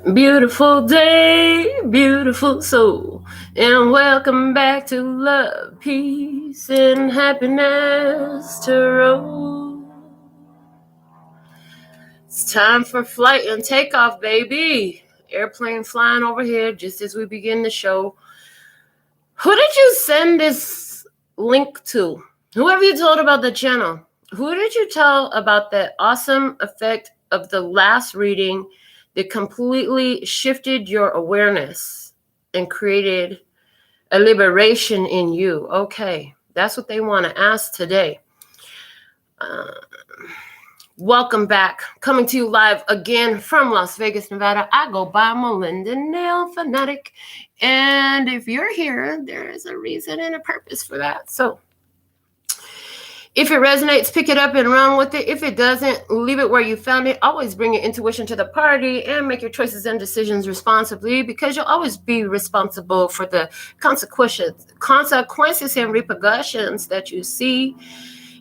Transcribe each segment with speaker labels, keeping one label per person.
Speaker 1: Beautiful day, beautiful soul, and welcome back to Love, Peace, and Happiness Tarot. It's time for flight and takeoff, baby. Airplane flying overhead just as we begin the show. Who did you send this link to? Who have you told about the channel? Who did you tell about the awesome effect of the last reading that completely shifted your awareness and created a liberation in you? Okay, that's what they want to ask today. Welcome back. Coming to you live again from Las Vegas, Nevada. I go by Melinda NailFanatic. And if you're here, there is a reason and a purpose for that. So if it resonates, pick it up and run with it. If it doesn't, leave it where you found it. Always bring your intuition to the party and make your choices and decisions responsibly, because you'll always be responsible for the consequences and repercussions that you see.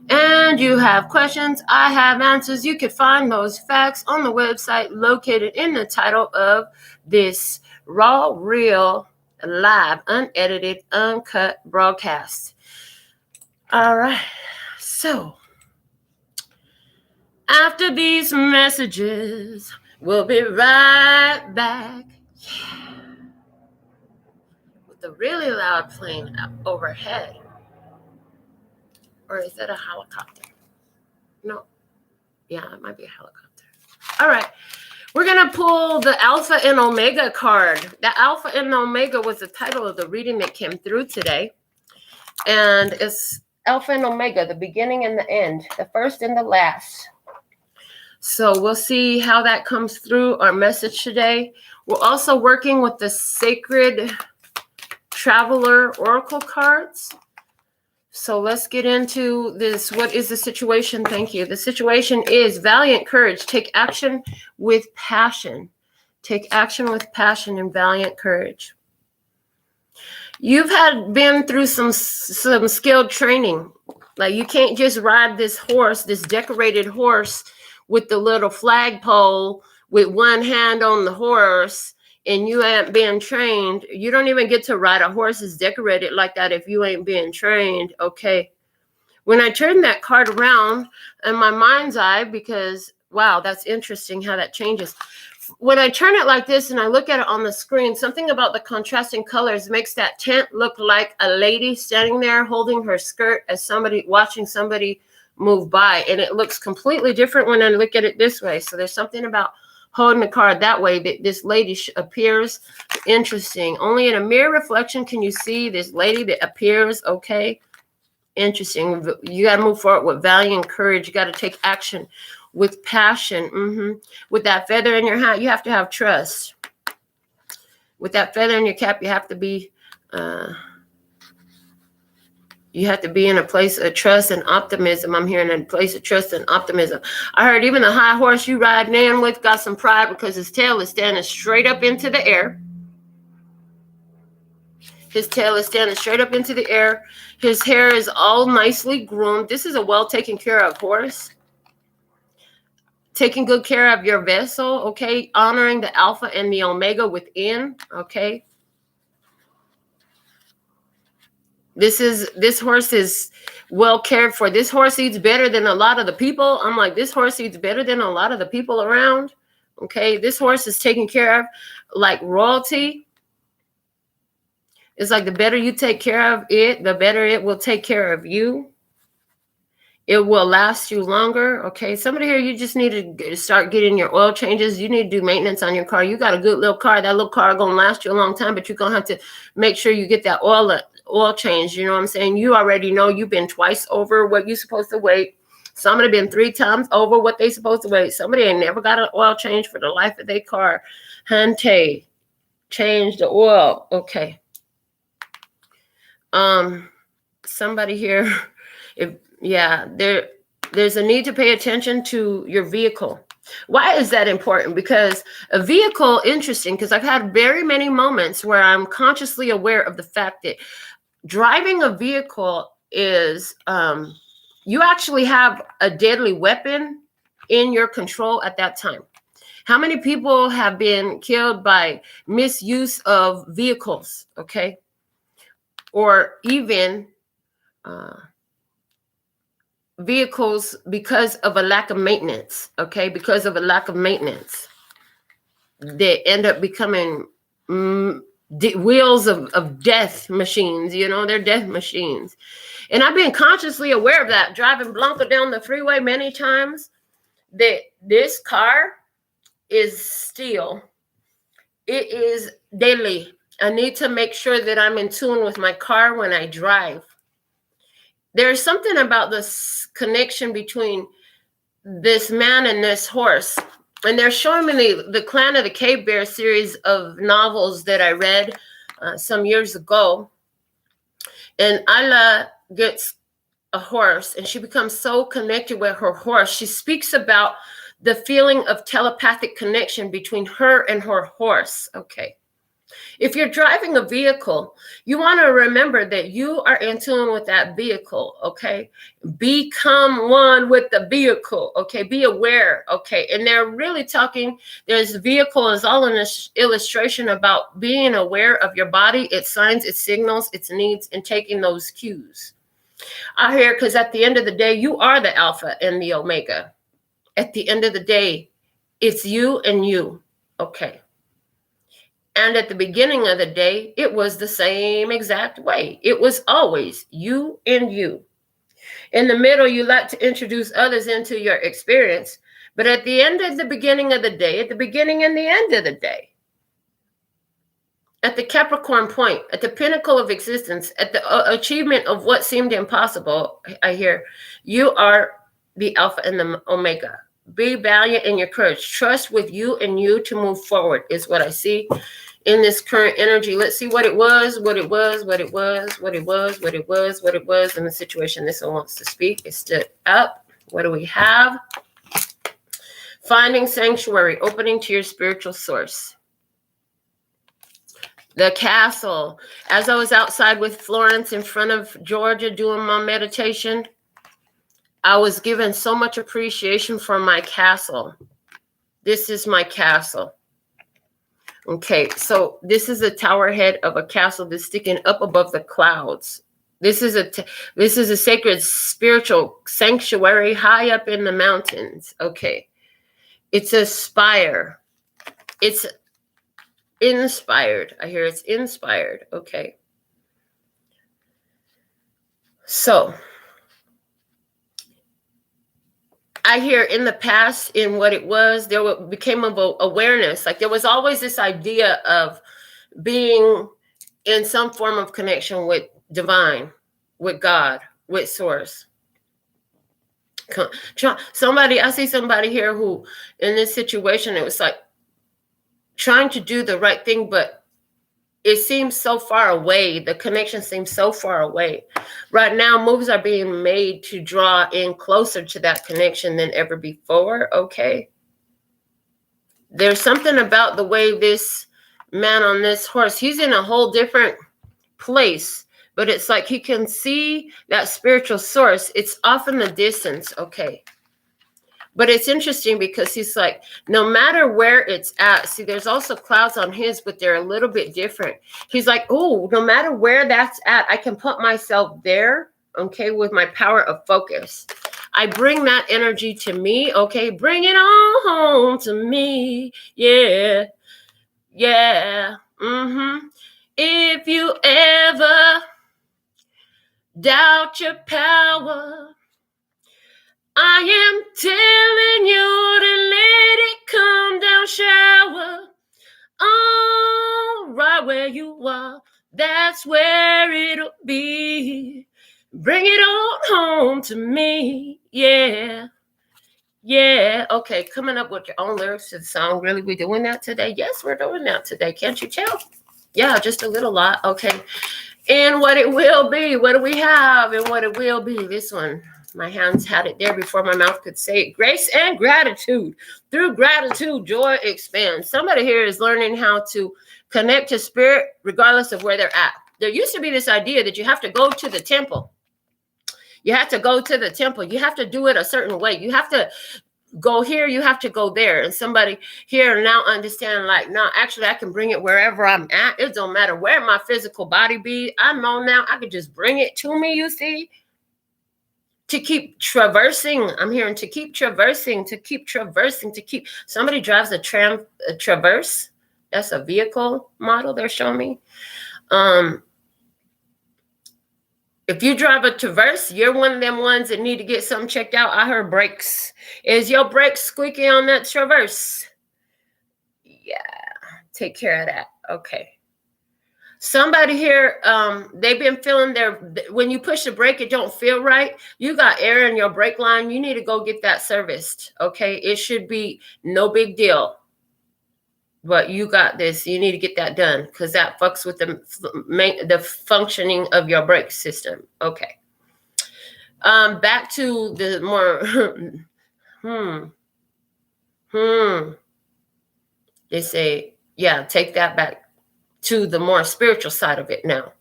Speaker 1: And you have questions, I have answers. You can find those facts on the website located in the title of this raw, real, live, unedited, uncut broadcast. All right. So, after these messages, we'll be right back. Yeah. With a really loud plane overhead. Or is that a helicopter? No. Yeah, it might be a helicopter. All right. We're going to pull the Alpha and Omega card. The Alpha and Omega was the title of the reading that came through today. And it's Alpha and Omega, the beginning and the end, the first and the last. So we'll see how that comes through our message today. We're also working with the Sacred Traveler Oracle cards. So let's get into this. What is the situation? Thank you. The situation is valiant courage. Take action with passion. Take action with passion and valiant courage. You've been through some skilled training. Like, you can't just ride this horse, this decorated horse with the little flagpole with one hand on the horse, and you ain't been trained. You don't even get to ride a horse that's decorated like that if you ain't been trained. Okay. When I turned that card around in my mind's eye, because, wow, that's interesting how that changes. When I turn it like this and I look at it on the screen, something about the contrasting colors makes that tent look like a lady standing there holding her skirt as somebody watching somebody move by. And it looks completely different when I look at it this way. So there's something about holding the card that way that this lady appears interesting. Only in a mirror reflection can you see this lady that appears. Okay. Interesting. You got to move forward with valiant courage. You got to take action with passion. With that feather in your hat, you have to have trust. With that feather in your cap, you have to be in a place of trust and optimism. I'm hearing a place of trust and optimism. I heard even the high horse you riding in with got some pride because his tail is standing straight up into the air. His tail is standing straight up into the air. His hair is all nicely groomed. This is a well taken care of horse. Taking good care of your vessel, okay? Honoring the Alpha and the Omega within, okay? This horse is well cared for. This horse eats better than a lot of the people. I'm like, this horse eats better than a lot of the people around. Okay, this horse is taken care of like royalty. It's like the better you take care of it, the better it will take care of you. It will last you longer. Okay, somebody here, you just need to start getting your oil changes. You need to do maintenance on your car. You got a good little car. That little car gonna last you a long time, but you're gonna have to make sure you get that oil change. You know what I'm saying? You already know you've been twice over what you're supposed to wait. Somebody been 3 times over what they supposed to wait. Somebody ain't never got an oil change for the life of their car. Hante, change the oil. Okay. Somebody here, there's a need to pay attention to your vehicle. Why is that important? Because a vehicle, interesting, because I've had very many moments where I'm consciously aware of the fact that driving a vehicle is, you actually have a deadly weapon in your control at that time. How many people have been killed by misuse of vehicles, okay? Or even vehicles because of a lack of maintenance, okay? Because of a lack of maintenance. They end up becoming wheels of death machines, you know, they're death machines. And I've been consciously aware of that, driving Blanca down the freeway many times, that this car is steel. It is daily. I need to make sure that I'm in tune with my car when I drive. There's something about this connection between this man and this horse. And they're showing me the Clan of the Cave Bear series of novels that I read some years ago. And Ayla gets a horse and she becomes so connected with her horse. She speaks about the feeling of telepathic connection between her and her horse. Okay. If you're driving a vehicle, you want to remember that you are in tune with that vehicle, okay? Become one with the vehicle, okay? Be aware, okay? And they're really talking, there's vehicle is all an illustration about being aware of your body, its signs, its signals, its needs, and taking those cues. I hear, because at the end of the day, you are the Alpha and the Omega. At the end of the day, it's you and you, okay? And at the beginning of the day, it was the same exact way. It was always you and you. In the middle, you like to introduce others into your experience. But at the end of the beginning of the day, at the beginning and the end of the day, at the Capricorn point, at the pinnacle of existence, at the achievement of what seemed impossible, I hear, you are the Alpha and the Omega. Be valiant in your courage. Trust with you and you to move forward is what I see in this current energy. Let's see what it was in the situation. This one wants to speak. It stood up. What do we have? Finding sanctuary, opening to your spiritual source. The castle. As I was outside with Florence in front of Georgia doing my meditation, I was given so much appreciation for my castle. This is my castle. Okay, so this is a tower head of a castle that's sticking up above the clouds. This is a sacred spiritual sanctuary high up in the mountains. Okay, it's a spire. It's inspired. I hear it's inspired. Okay, so I hear in the past, in what it was, there became of awareness. Like there was always this idea of being in some form of connection with divine, with God, with source. I see somebody here who, in this situation, it was like trying to do the right thing, but it seems so far away. The connection seems so far away. Right now, moves are being made to draw in closer to that connection than ever before, okay? There's something about the way this man on this horse, he's in a whole different place, but it's like he can see that spiritual source. It's off in the distance, okay? But it's interesting because he's like, no matter where it's at, see, there's also clouds on his, but they're a little bit different. He's like, oh, no matter where that's at, I can put myself there, okay, with my power of focus. I bring that energy to me, okay? Bring it on home to me, yeah, yeah, If you ever doubt your power, I am telling you to let it come down, shower. Oh, right where you are, that's where it'll be. Bring it on home to me, yeah. Yeah, okay, coming up with your own lyrics to the song. Really, we doing that today? Yes, we're doing that today. Can't you tell? Yeah, just a little lot, okay. And what it will be, what do we have? And what it will be, this one. My hands had it there before my mouth could say it. Grace and gratitude. Through gratitude, joy expands. Somebody here is learning how to connect to spirit regardless of where they're at. There used to be this idea that you have to go to the temple. You have to go to the temple. You have to do it a certain way. You have to go here, you have to go there. And somebody here now understand, like, no, actually I can bring it wherever I'm at. It don't matter where my physical body be. I know now I could just bring it to me, you see? To keep traversing. I'm hearing to keep traversing, to keep traversing, to keep. Somebody drives a Traverse. That's a vehicle model they're showing me. If you drive a Traverse, you're one of them ones that need to get something checked out. I heard brakes. Is your brakes squeaky on that Traverse? Yeah, take care of that. Okay. Somebody here, they've been feeling when you push the brake, it don't feel right. You got air in your brake line. You need to go get that serviced. Okay. It should be no big deal. But you got this. You need to get that done because that fucks with the functioning of your brake system. Okay. Back to the more They say, yeah, take that back to the more spiritual side of it now.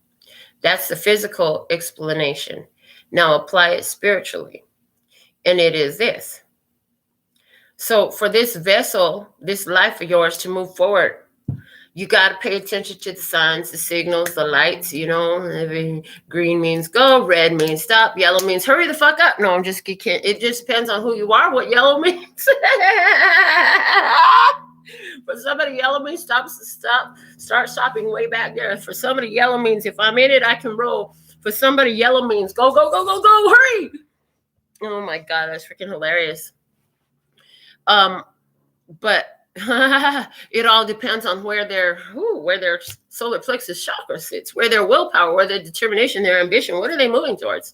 Speaker 1: That's the physical explanation. Now apply it spiritually. And it is this. So for this vessel, this life of yours to move forward, you got to pay attention to the signs, the signals, the lights, you know. Green means go, red means stop, yellow means hurry the fuck up. No, I'm just kidding. It just depends on who you are, what yellow means. For somebody, yellow means start stopping way back there. For somebody, yellow means if I'm in it, I can roll. For somebody, yellow means go, go, go, go, go, hurry. Oh my God, that's freaking hilarious. But it all depends on where their solar plexus chakra sits, where their willpower, where their determination, their ambition, what are they moving towards?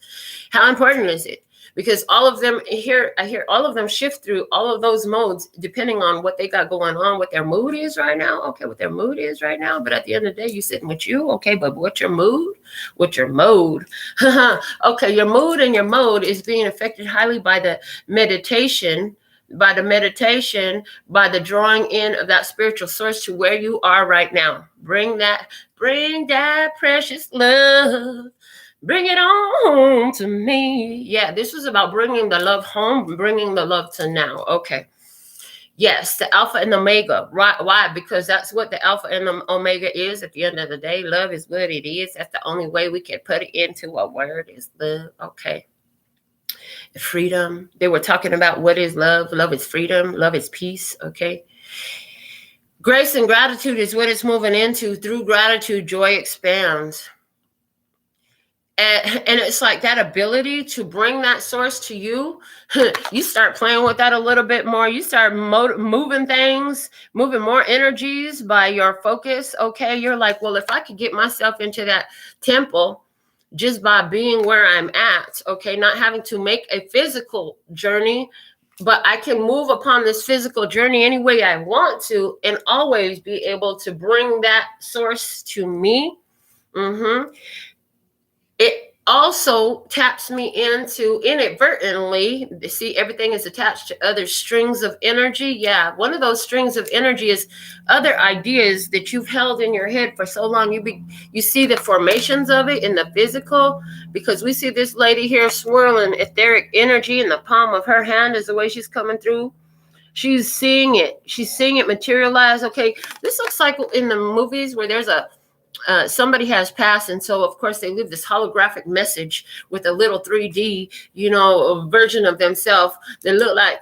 Speaker 1: How important is it? Because all of them here, I hear all of them shift through all of those modes depending on what they got going on, what their mood is right now. Okay, what their mood is right now. But at the end of the day, you sitting with you. Okay, but what's your mood? What's your mode? Okay, your mood and your mode is being affected highly by the meditation, by the drawing in of that spiritual source to where you are right now. Bring that precious love. Bring it on to me. Yeah, this was about bringing the love home, bringing the love to now. Okay. Yes, the alpha and omega. Right? Why? Because that's what the alpha and the omega is at the end of the day. Love is what it is. That's the only way we can put it into a word is love. Okay. Freedom. They were talking about what is love. Love is freedom. Love is peace. Okay. Grace and gratitude is what it's moving into. Through gratitude, joy expands. And it's like that ability to bring that source to you. You start playing with that a little bit more. You start moving things, moving more energies by your focus. Okay. You're like, well, if I could get myself into that temple just by being where I'm at, okay, not having to make a physical journey, but I can move upon this physical journey any way I want to and always be able to bring that source to me. It also taps me into inadvertently, see, everything is attached to other strings of energy. Yeah, one of those strings of energy is other ideas that you've held in your head for so long. You see the formations of it in the physical, because we see this lady here swirling etheric energy in the palm of her hand is the way she's coming through. She's seeing it. She's seeing it materialize. Okay, this looks like in the movies where there's somebody has passed, and so of course they leave this holographic message with a little 3D, version of themselves. They look like,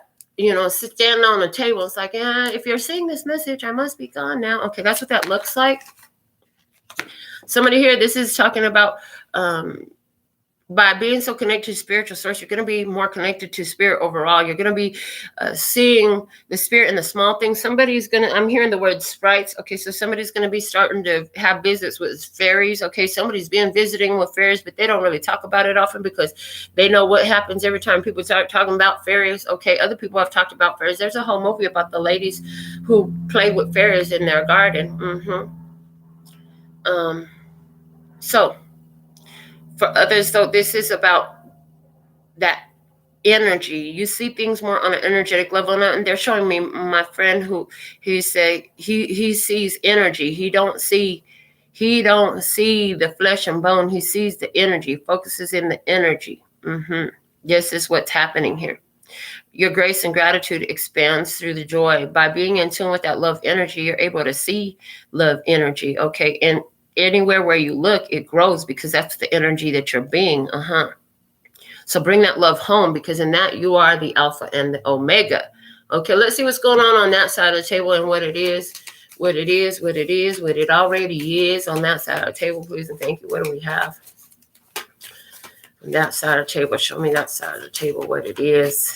Speaker 1: standing on a table. It's like, if you're seeing this message, I must be gone now. Okay, that's what that looks like. Somebody here, this is talking about by being so connected to spiritual source, you're going to be more connected to spirit overall. You're going to be seeing the spirit in the small things. I'm hearing the word sprites. Okay, so somebody's going to be starting to have visits with fairies. Okay, somebody's been visiting with fairies, but they don't really talk about it often because they know what happens every time people start talking about fairies. Okay, other people have talked about fairies. There's a whole movie about the ladies who play with fairies in their garden. So for others, though, this is about that energy. You see things more on an energetic level, and they're showing me my friend who he sees energy. He don't see the flesh and bone. He sees the energy. Focuses in the energy. This is what's happening here. Your grace and gratitude expands through the joy. By being in tune with that love energy, you're able to see love energy, okay? And anywhere where you look, it grows because that's the energy that you're being. So bring that love home, because in that you are the Alpha and the Omega. Okay, let's see what's going on that side of the table and what it is, what it already is on that side of the table, please and thank you. What do we have? On that side of the table, show me that side of the table, what it is.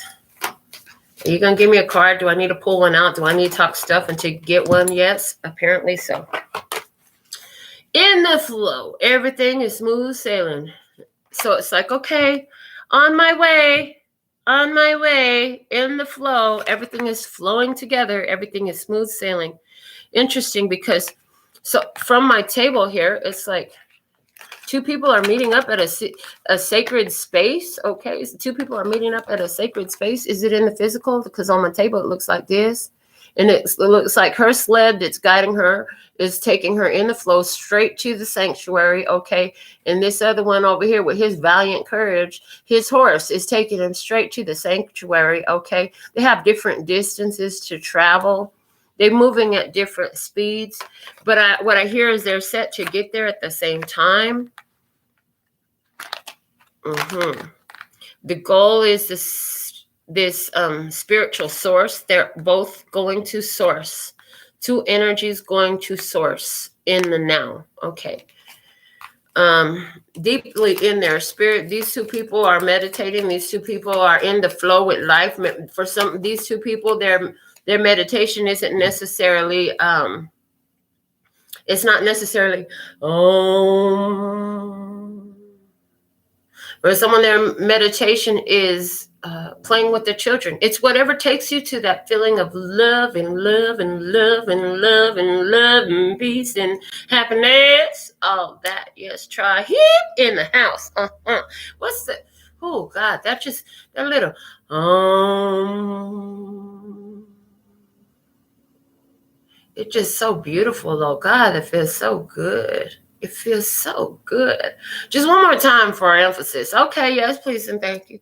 Speaker 1: Are you going to give me a card? Do I need to pull one out? Do I need to talk stuff until you get one? Yes, apparently so. In the flow, everything is smooth sailing. So it's like, okay, on my way, in the flow, everything is flowing together. Everything is smooth sailing. Interesting, because so from my table here, it's like two people are meeting up at a sacred space. Okay, so two people are meeting up at a sacred space. Is it in the physical? Because on my table, it looks like this. And it looks like her sled that's guiding her is taking her in the flow straight to the sanctuary, okay? And this other one over here with his valiant courage, his horse is taking him straight to the sanctuary, okay? They have different distances to travel. They're moving at different speeds. But what I hear is they're set to get there at the same time. The goal is this spiritual source. They're both going to source. Two energies going to source in the now. Okay. Deeply in their spirit, these two people are meditating. These two people are in the flow with life. For some, these two people, their meditation isn't necessarily it's not necessarily for someone, their meditation is playing with their children. It's whatever takes you to that feeling of love and love and love and love and love and peace and happiness. All that. Yes, try him in the house. What's the? Oh God, that little. It's just so beautiful, though. God, it feels so good. It feels so good. Just one more time for our emphasis. Okay, yes, please and thank you.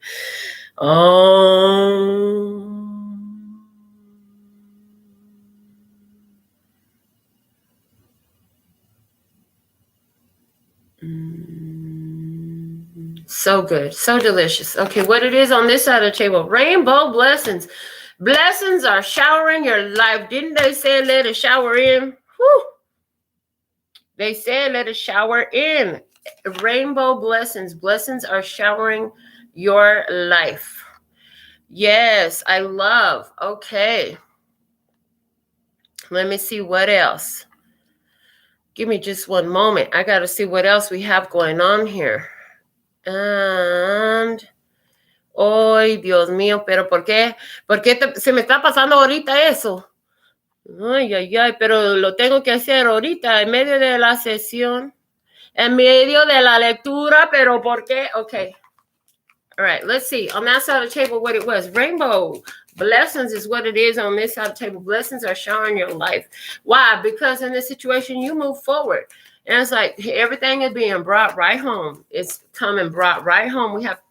Speaker 1: So good. So delicious. Okay, what it is on this side of the table. Rainbow blessings. Blessings are showering your life. Didn't they say let it shower in? Whew. They said let it shower in. Rainbow blessings. Blessings are showering your life. Yes, I love. Okay. Let me see what else. Give me just one moment. I got to see what else we have going on here. And... Ay, Dios mío, pero ¿por qué? ¿Por qué se me está pasando ahorita eso? Ay, pero lo tengo que hacer ahorita, en medio de la sesión, en medio de la lectura, pero ¿por qué? Okay. All right, let's see. On that side of the table, what it was. Rainbow blessings is what it is on this side of the table. Blessings are showering your life. Why? Because in this situation, you move forward. And it's like everything is being brought right home. It's coming brought right home. We have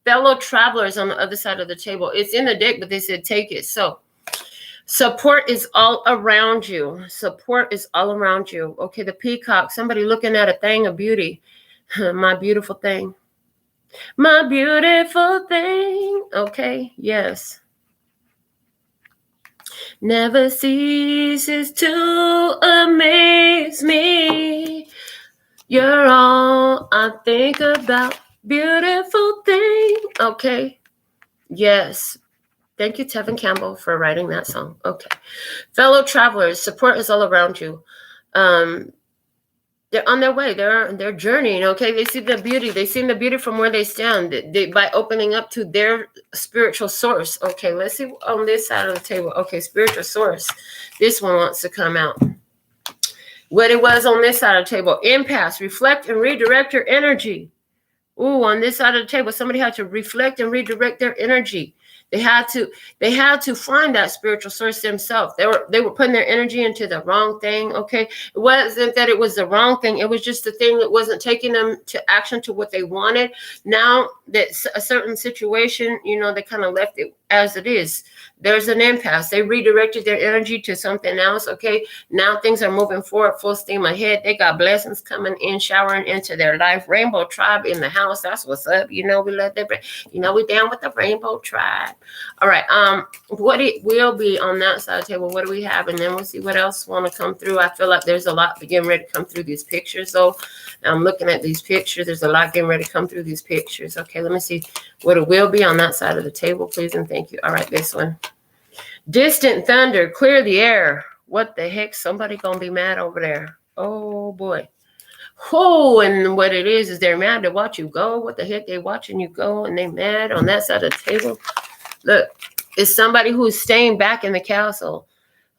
Speaker 1: fellow travelers on the other side of the table. It's in the deck, but they said take it. So support is all around you. Support is all around you. Okay, the peacock, somebody looking at a thing of beauty. My beautiful thing. My beautiful thing. Okay, yes. Never ceases to amaze me. You're all I think about. Beautiful thing. Okay. Yes. Thank you, Tevin Campbell, for writing that song. Okay. Fellow travelers, support is all around you. They're on their way. They're journeying. Okay. They see the beauty. They see the beauty from where they stand by opening up to their spiritual source. Okay. Let's see on this side of the table. Okay. Spiritual source. This one wants to come out. What it was on this side of the table. Impasse. Reflect and redirect your energy. Ooh, on this side of the table, somebody had to reflect and redirect their energy. They had to find that spiritual source themselves. They were putting their energy into the wrong thing. Okay. It wasn't that it was the wrong thing. It was just the thing that wasn't taking them to action to what they wanted. Now that a certain situation, they kind of left it as it is. There's an impasse. They redirected their energy to something else. Okay, now things are moving forward, full steam ahead. They got blessings coming in, showering into their life. Rainbow tribe in the house. That's what's up. You know, we love that. You know, we down with the rainbow tribe. All right. What it will be on that side of the table. What do we have? And then we'll see what else want to come through. I feel like there's a lot getting ready to come through these pictures. So I'm looking at these pictures. There's a lot getting ready to come through these pictures. Okay, let me see what it will be on that side of the table, please and thank you. All right, this one. Distant thunder, clear the air. What the heck? Somebody gonna be mad over there. Oh boy. Oh, and what it is they're mad to watch you go. What the heck? They watching you go and they mad on that side of the table. Look, it's somebody who's staying back in the castle.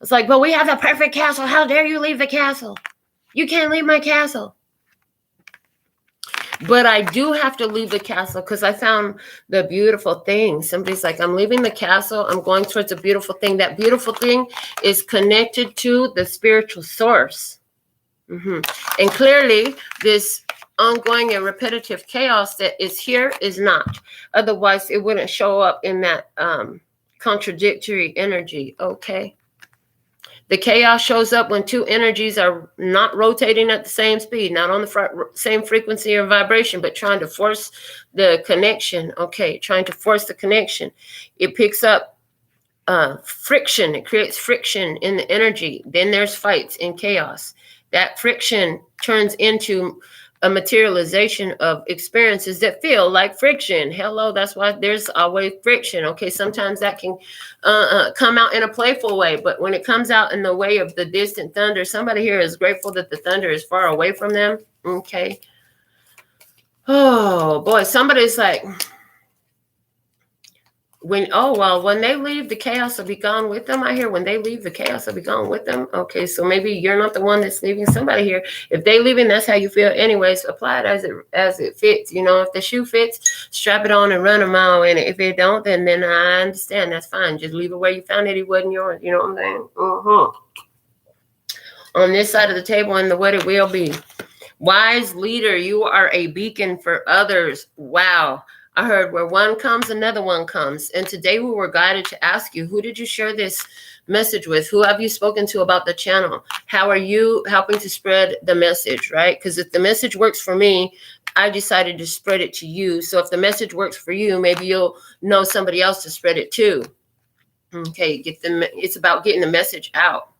Speaker 1: It's like, but we have the perfect castle. How dare you leave the castle? You can't leave my castle. But I do have to leave the castle because I found the beautiful thing. Somebody's like, I'm leaving the castle. I'm going towards a beautiful thing. That beautiful thing is connected to the spiritual source. And clearly, this ongoing and repetitive chaos that is here is not. Otherwise, it wouldn't show up in that contradictory energy. Okay. The chaos shows up when two energies are not rotating at the same speed, not on the same frequency or vibration, but trying to force the connection. Okay, trying to force the connection. It picks up friction. It creates friction in the energy. Then there's fights and chaos. That friction turns into a materialization of experiences that feel like friction. Hello, that's why there's always friction. Okay, sometimes that can come out in a playful way, but when it comes out in the way of the distant thunder, somebody here is grateful that the thunder is far away from them. Okay. Oh boy, somebody's like, when they leave, the chaos will be gone with them. I hear when they leave, the chaos will be gone with them. Okay, so maybe you're not the one that's leaving. Somebody here, if they leaving, that's how you feel. Anyways, apply it as it fits. You know, if the shoe fits, strap it on and run a mile in it. If it don't, then I understand. That's fine. Just leave it where you found it. It wasn't yours. You know what I'm saying? On this side of the table, and what it will be. Wise leader, you are a beacon for others. Wow. I heard where one comes, another one comes. And today we were guided to ask you, who did you share this message with? Who have you spoken to about the channel? How are you helping to spread the message, right? Because if the message works for me, I decided to spread it to you. So if the message works for you, maybe you'll know somebody else to spread it to. Okay, it's about getting the message out.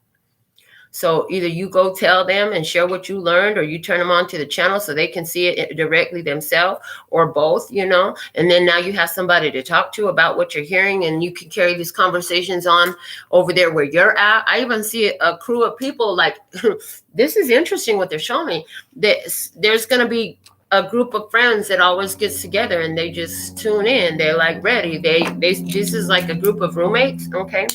Speaker 1: So either you go tell them and share what you learned, or you turn them on to the channel so they can see it directly themselves, or both, you know, and then now you have somebody to talk to about what you're hearing, and you can carry these conversations on over there where you're at. I even see a crew of people like, this is interesting what they're showing me. There's going to be a group of friends that always gets together and they just tune in. They're like ready. This is like a group of roommates. Okay.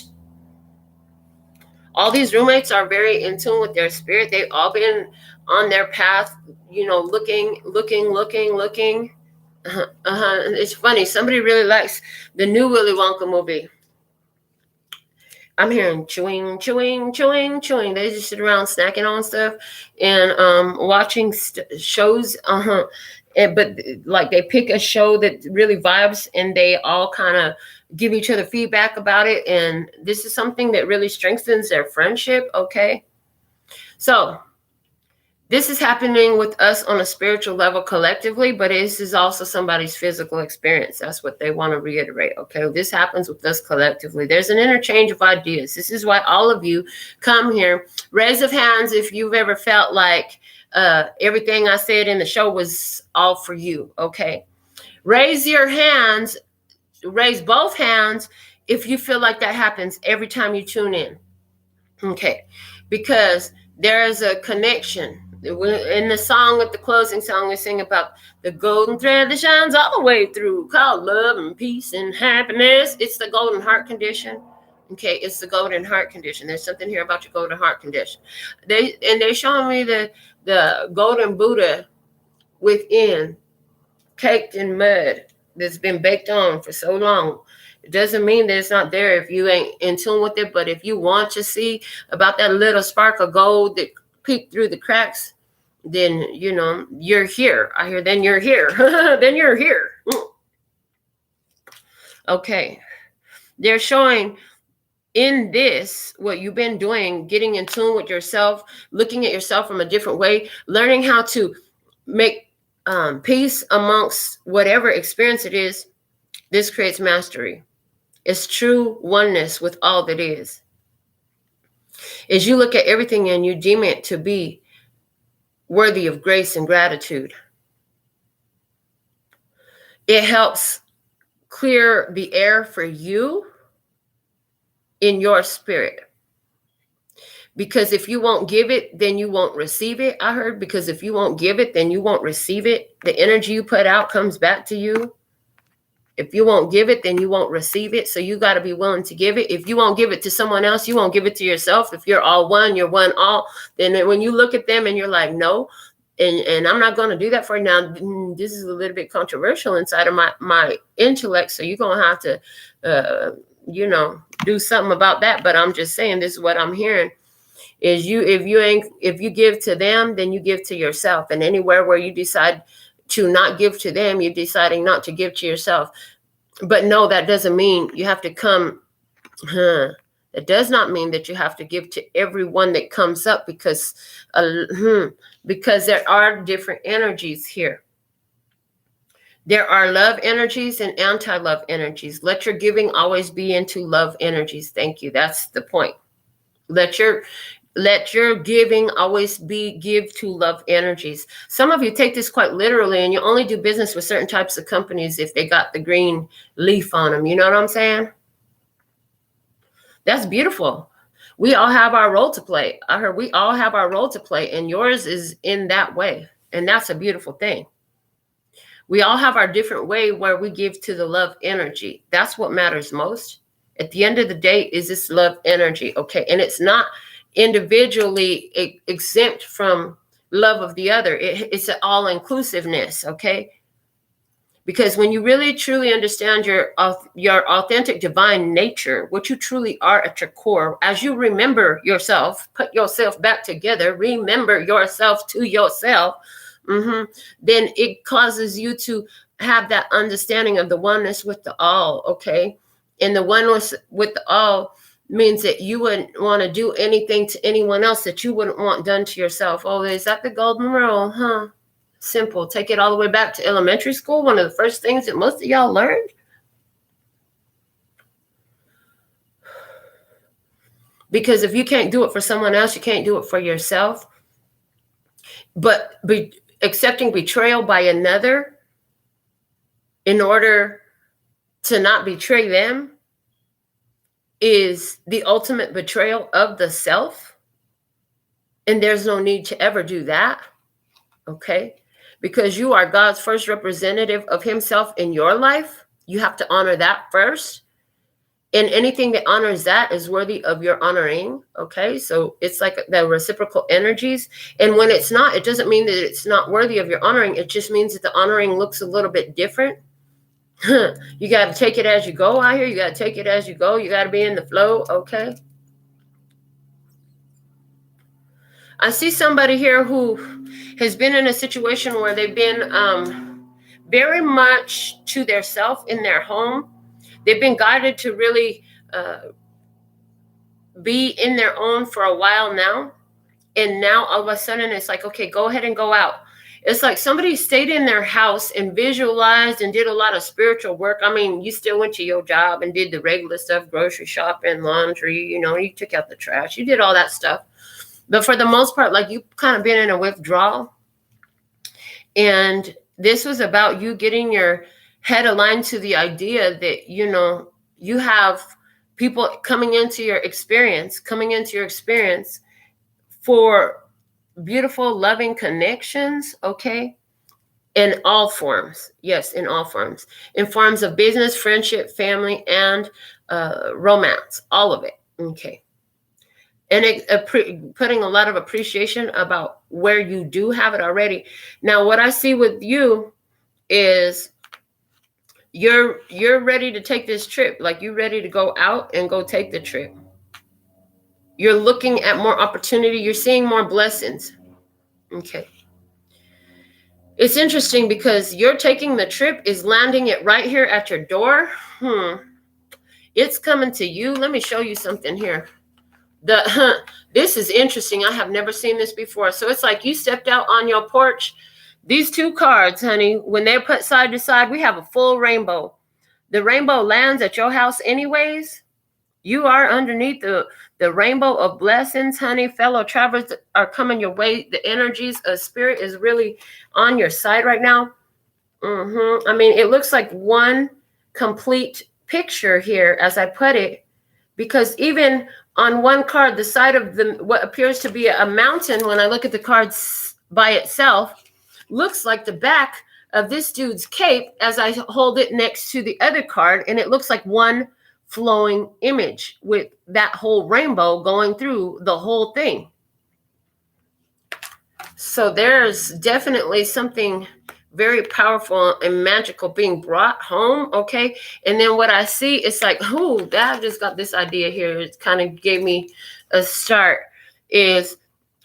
Speaker 1: All these roommates are very in tune with their spirit. They've all been on their path, you know, looking. It's funny. Somebody really likes the new Willy Wonka movie. I'm hearing chewing. They just sit around snacking on stuff and watching shows. But like they pick a show that really vibes, and they all kind of give each other feedback about it. And this is something that really strengthens their friendship. Okay. So this is happening with us on a spiritual level collectively, but this is also somebody's physical experience. That's what they want to reiterate. Okay. This happens with us collectively. There's an interchange of ideas. This is why all of you come here. Raise of hands if you've ever felt like everything I said in the show was all for you. Okay. Raise your hands. Raise both hands if you feel like that happens every time you tune in. Okay. Because there is a connection. In the song, with the closing song, we sing about the golden thread that shines all the way through, called love and peace and happiness. It's the golden heart condition. Okay, it's the golden heart condition. There's something here about your golden heart condition. They're showing me the golden Buddha within, caked in mud, that's been baked on for so long. It doesn't mean that it's not there if you ain't in tune with it. But if you want to see about that little spark of gold that peeked through the cracks, then, you know, you're here. I hear, then you're here. Then you're here. Okay. They're showing in this, what you've been doing, getting in tune with yourself, looking at yourself from a different way, learning how to make peace amongst whatever experience it is. This creates mastery. It's true oneness with all that is. As you look at everything and you deem it to be worthy of grace and gratitude, it helps clear the air for you in your spirit. Because if you won't give it, then you won't receive it. I heard, because if you won't give it, then you won't receive it. The energy you put out comes back to you. If you won't give it, then you won't receive it. So you got to be willing to give it. If you won't give it to someone else, you won't give it to yourself. If you're all one, you're one all. Then when you look at them and you're like, no, and I'm not going to do that for you. Now, this is a little bit controversial inside of my intellect. So you're going to have to, do something about that. But I'm just saying, this is what I'm hearing. Is if you give to them, then you give to yourself. And anywhere where you decide to not give to them, you're deciding not to give to yourself. But no, that doesn't mean you have to come. It does not mean that you have to give to everyone that comes up, because there are different energies here. There are love energies and anti-love energies. Let your giving always be into love energies. Thank you. That's the point. Let your giving always give to love energies. Some of you take this quite literally, and you only do business with certain types of companies if they got the green leaf on them. You know what I'm saying? That's beautiful. We all have our role to play. I heard we all have our role to play, and yours is in that way. And that's a beautiful thing. We all have our different way where we give to the love energy. That's what matters most. At the end of the day, is this love energy, okay? And it's not individually exempt from love of the other. It's an all-inclusiveness, okay? Because when you really truly understand your authentic divine nature, what you truly are at your core, as you remember yourself, put yourself back together, remember yourself to yourself, then it causes you to have that understanding of the oneness with the all, okay? And the oneness with the all means that you wouldn't want to do anything to anyone else that you wouldn't want done to yourself. Oh, is that the golden rule? Huh? Simple. Take it all the way back to elementary school. One of the first things that most of y'all learned. Because if you can't do it for someone else, you can't do it for yourself. But accepting betrayal by another in order to not betray them is the ultimate betrayal of the self. And there's no need to ever do that, okay? Because you are God's first representative of himself in your life. You have to honor that first. And anything that honors that is worthy of your honoring, okay? So it's like the reciprocal energies. And when it's not, it doesn't mean that it's not worthy of your honoring. It just means that the honoring looks a little bit different. You got to take it as you go out here. You got to take it as you go. You got to be in the flow, okay? I see somebody here who has been in a situation where they've been very much to their self in their home. They've been guided to really be in their own for a while now. And now all of a sudden it's like, okay, go ahead and go out. It's like somebody stayed in their house and visualized and did a lot of spiritual work. I mean, you still went to your job and did the regular stuff, grocery shopping, laundry, you took out the trash. You did all that stuff. But for the most part, like you kind of been in a withdrawal. And this was about you getting your head aligned to the idea that, you have people coming into your experience for beautiful, loving connections, okay? In all forms. Yes, in all forms. In forms of business, friendship, family, and romance. All of it, okay? And putting a lot of appreciation about where you do have it already. Now, what I see with you is you're ready to take this trip. Like you're ready to go out and go take the trip. You're looking at more opportunity. You're seeing more blessings. Okay. It's interesting because you're taking the trip is landing it right here at your door. It's coming to you. Let me show you something here. This is interesting. I have never seen this before. So it's like you stepped out on your porch. These two cards, honey, when they're put side to side, we have a full rainbow. The rainbow lands at your house anyways. You are underneath the rainbow of blessings, honey. Fellow travelers are coming your way. The energies of spirit is really on your side right now. I mean, it looks like one complete picture here, as I put it, because even on one card, the side of what appears to be a mountain, when I look at the cards by itself, looks like the back of this dude's cape as I hold it next to the other card, and it looks like one flowing image with that whole rainbow going through the whole thing. So there's definitely something very powerful and magical being brought home, okay? And then what I see, it's like, oh, I just got this idea here. It kind of gave me a start. Is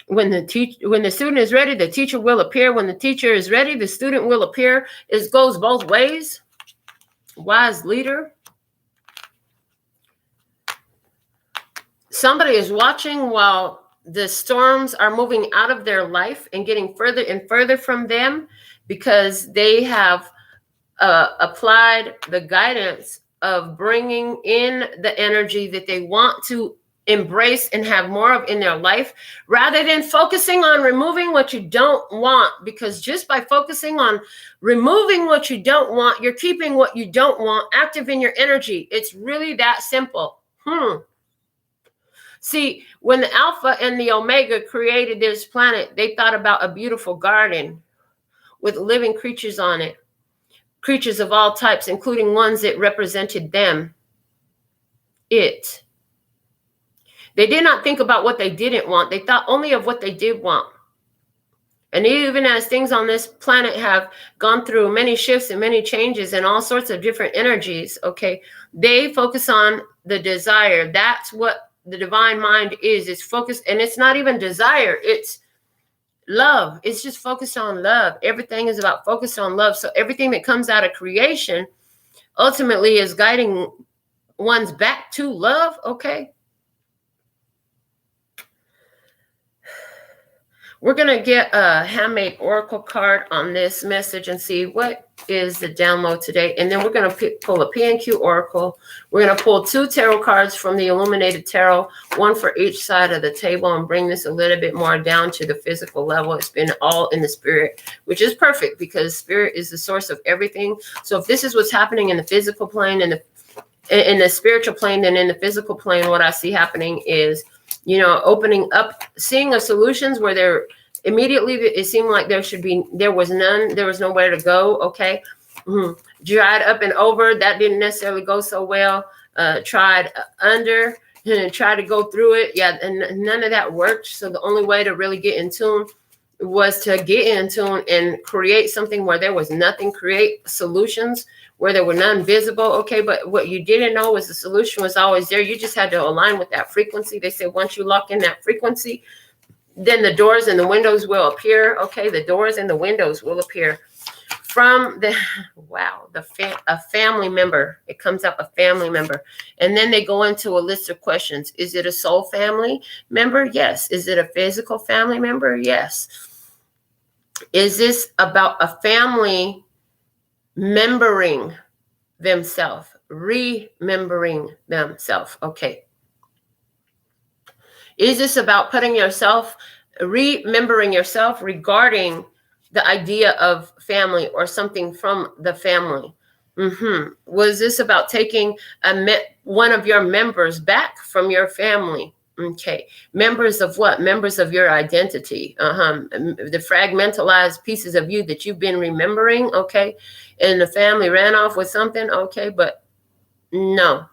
Speaker 1: when the student is ready, the teacher will appear. When the teacher is ready, the student will appear. It goes both ways. Wise leader. Somebody is watching while the storms are moving out of their life and getting further and further from them, because they have applied the guidance of bringing in the energy that they want to embrace and have more of in their life, rather than focusing on removing what you don't want. Because just by focusing on removing what you don't want, you're keeping what you don't want active in your energy. It's really that simple. See, when the Alpha and the Omega created this planet, they thought about a beautiful garden with living creatures on it. Creatures of all types, including ones that represented them. They did not think about what they didn't want. They thought only of what they did want. And even as things on this planet have gone through many shifts and many changes and all sorts of different energies, okay, they focus on the desire. That's what the divine mind is. It's focused, and it's not even desire. It's love. It's just focused on love. Everything is about focused on love. So everything that comes out of creation ultimately is guiding one's back to love, okay? We're going to get a handmade oracle card on this message and see what is the download today. And then we're going to pull a PNQ oracle. We're going to pull 2 tarot cards from the illuminated tarot, one for each side of the table, and bring this a little bit more down to the physical level. It's been all in the spirit, which is perfect because spirit is the source of everything. So if this is what's happening in the physical plane and in the spiritual plane, then in the physical plane, what I see happening is, opening up, seeing of solutions where there immediately it seemed like there was nowhere to go. Okay. Dried up and over. That didn't necessarily go so well. Tried under and tried to go through it. Yeah. And none of that worked. So the only way to really get in tune was to get in tune and create something where there was nothing, create solutions where there were none visible. Okay. But what you didn't know was the solution was always there. You just had to align with that frequency. They said, once you lock in that frequency, then the doors and the windows will appear. Okay. The doors and the windows will appear from a family member. It comes up a family member. And then they go into a list of questions. Is it a soul family member? Yes. Is it a physical family member? Yes. Is this about a family remembering themselves? Remembering themselves. Okay. Is this about remembering yourself regarding the idea of family or something from the family? Was this about taking one of your members back from your family? Okay. Members of what? Members of your identity. The fragmentalized pieces of you that you've been remembering. Okay. And the family ran off with something. Okay. But no.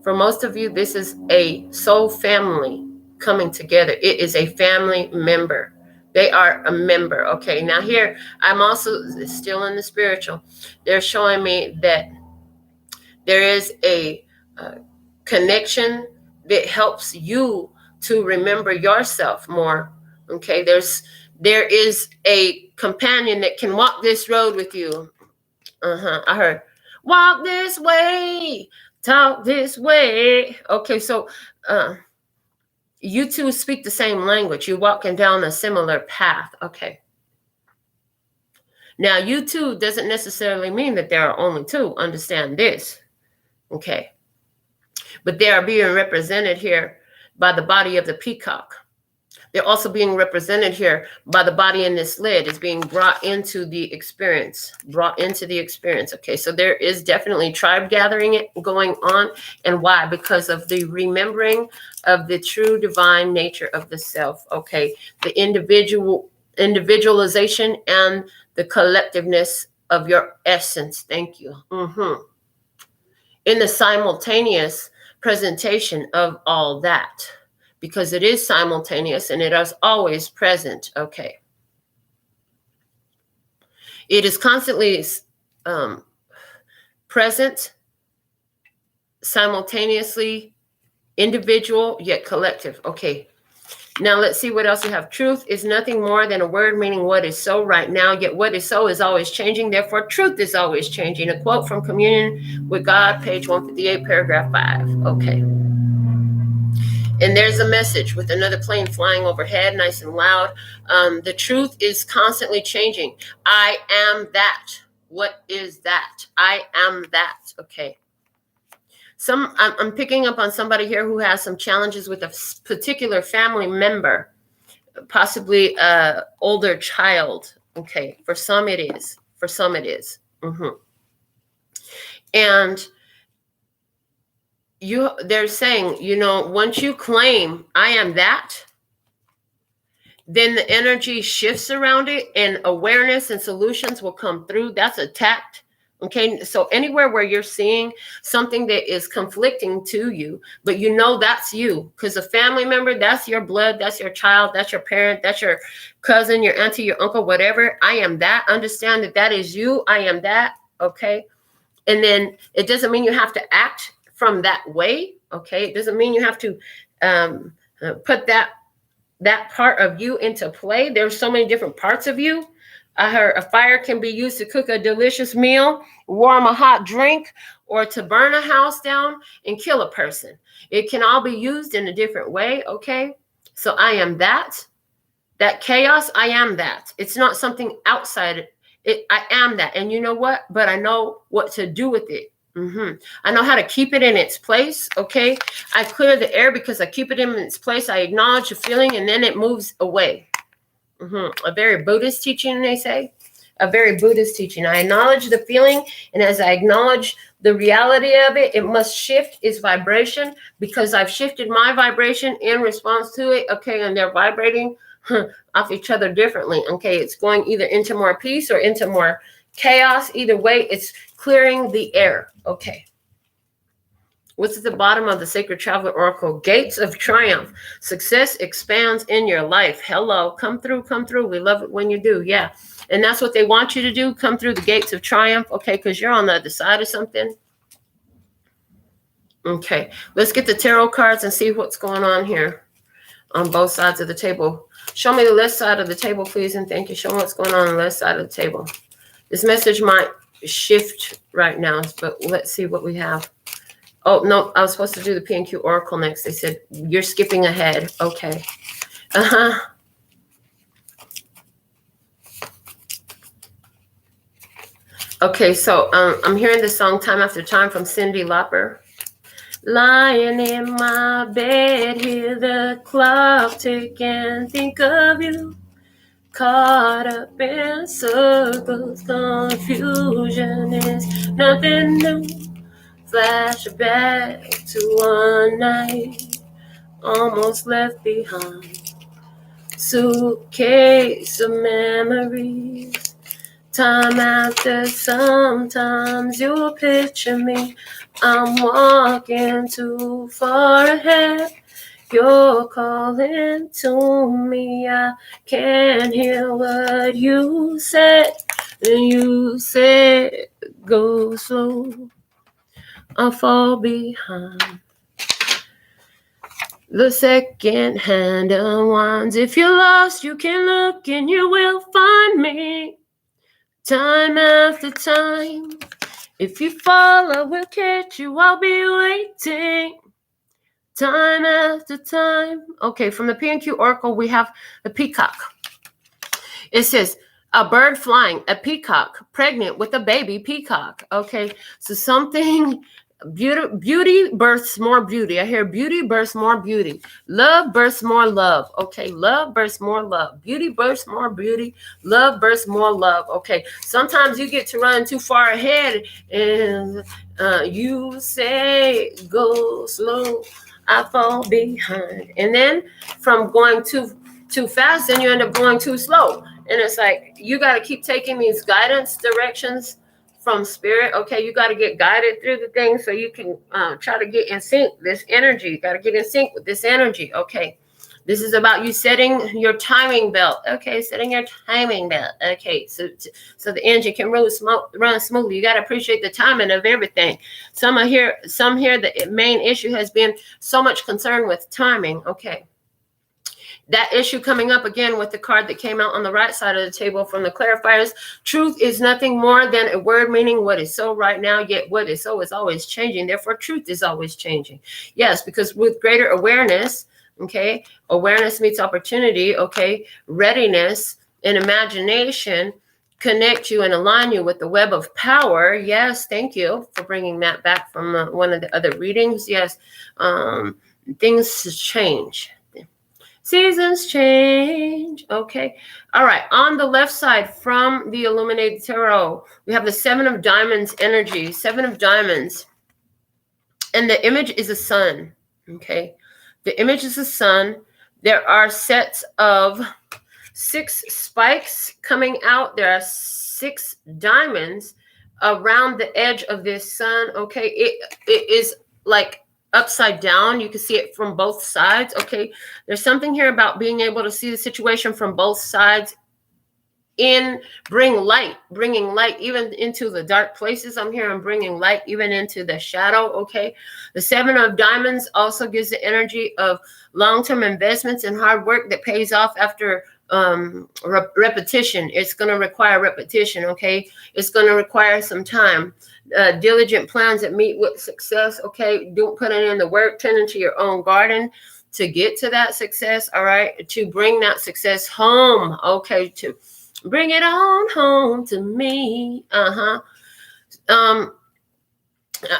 Speaker 1: For most of you, this is a soul family coming together. It is a family member. They are a member. Okay. Now here, I'm also still in the spiritual. They're showing me that there is a connection that helps you to remember yourself more. Okay. There is a companion that can walk this road with you. I heard, walk this way talk this way. Okay, so you two speak the same language. You're walking down a similar path. Okay. Now, you two doesn't necessarily mean that there are only two. Understand this. Okay. But they are being represented here by the body of the peacock. They're also being represented here by the body in this lid. Is being brought into the experience. Okay, so there is definitely tribe gathering going on. And why? Because of the remembering of the true divine nature of the self. Okay, the individualization and the collectiveness of your essence. Thank you. In the simultaneous presentation of all that. Because it is simultaneous and it is always present. Okay. It is constantly present, simultaneously, individual, yet collective. Okay. Now let's see what else we have. Truth is nothing more than a word meaning what is so right now, yet what is so is always changing. Therefore, truth is always changing. A quote from Communion with God, page 158, paragraph 5. Okay. And there's a message with another plane flying overhead, nice and loud. The truth is constantly changing. I am that. What is that? I am that. Okay. I'm picking up on somebody here who has some challenges with a particular family member, possibly an older child. Okay. For some it is. And they're saying, once you claim I am that, then the energy shifts around it and awareness and solutions will come through. That's a tact. Okay. So anywhere where you're seeing something that is conflicting to you, but that's you, because a family member, that's your blood, that's your child, that's your parent, that's your cousin, your auntie, your uncle, whatever. I am that. Understand that is you. I am that. Okay. And then it doesn't mean you have to act from that way. Okay. It doesn't mean you have to put that part of you into play. There's so many different parts of you. I heard a fire can be used to cook a delicious meal, warm a hot drink, or to burn a house down and kill a person. It can all be used in a different way. Okay. So I am that chaos. I am that. It's not something outside it. I am that. And you know what? But I know what to do with it. I know how to keep it in its place. Okay. I clear the air because I keep it in its place. I acknowledge the feeling and then it moves away. A very Buddhist teaching, they say. A very Buddhist teaching. I acknowledge the feeling, and as I acknowledge the reality of it, it must shift its vibration because I've shifted my vibration in response to it. Okay. And they're vibrating off each other differently. Okay. It's going either into more peace or into more chaos. Either way, it's clearing the air. Okay. What's at the bottom of the Sacred Traveler Oracle? Gates of triumph. Success expands in your life. Hello. Come through. We love it when you do. Yeah. And that's what they want you to do. Come through the gates of triumph. Okay. Because you're on the other side of something. Okay. Let's get the tarot cards and see what's going on here on both sides of the table. Show me the left side of the table, please. And thank you. Show me what's going on the left side of the table. This message might shift right now, but let's see what we have. Oh, no, I was supposed to do the P&Q Oracle next. They said, you're skipping ahead. Okay. Okay, so I'm hearing the song Time After Time from Cyndi Lauper. Lying in my bed, hear the clock tick and think of you. Caught up in circles, confusion is nothing new. Flashback to one night, almost left behind. Suitcase of memories. Time after sometimes you'll picture me. I'm walking too far ahead. You're calling to me. I can't hear what you said. And you said, go slow. I'll fall behind. The second hand unwinds. If you're lost, you can look and you will find me. Time after time, If you fall, I will catch you. I'll be waiting. Time after time. Okay, from the P&Q Oracle, we have the peacock. It says, a bird flying, a peacock, pregnant with a baby peacock. Okay, so something, beauty births more beauty. I hear beauty births more beauty. Love births more love. Okay, love births more love. Beauty births more beauty. Love births more love. Okay, sometimes you get to run too far ahead and you say, go slow, I fall behind. And then from going too fast, then you end up going too slow. And it's like, you got to keep taking these guidance directions from spirit. Okay, you got to get guided through the things so you can try to get in sync. This energy, you got to get in sync with this energy. Okay, this is about you setting your timing belt. Okay, setting your timing belt. Okay, so the engine can really run smoothly. You got to appreciate the timing of everything. Some here, the main issue has been so much concern with timing. Okay. That issue coming up again with the card that came out on the right side of the table from the clarifiers. Truth is nothing more than a word meaning what is so right now, yet what is so is always changing. Therefore, truth is always changing. Yes, because with greater awareness, okay, awareness meets opportunity, okay, readiness and imagination connect you and align you with the web of power. Yes, thank you for bringing that back from one of the other readings. Yes, things change. Seasons change. Okay. All right. On the left side from the Illuminated Tarot, we have the 7 of Diamonds energy. 7 of Diamonds. And the image is a sun. Okay. The image is a sun. There are sets of 6 spikes coming out. There are 6 diamonds around the edge of this sun. Okay. It is like upside down. You can see it from both sides. Okay, there's something here about being able to see the situation from both sides bringing light even into the dark places. I'm here, I'm bringing light even into the shadow. Okay, the 7 of Diamonds also gives the energy of long-term investments and hard work that pays off after repetition. It's going to require repetition. Okay, it's going to require some time. Diligent plans that meet with success. Okay, don't put in the work, tend into your own garden to get to that success. All right, to bring that success home. Okay, to bring it on home to me.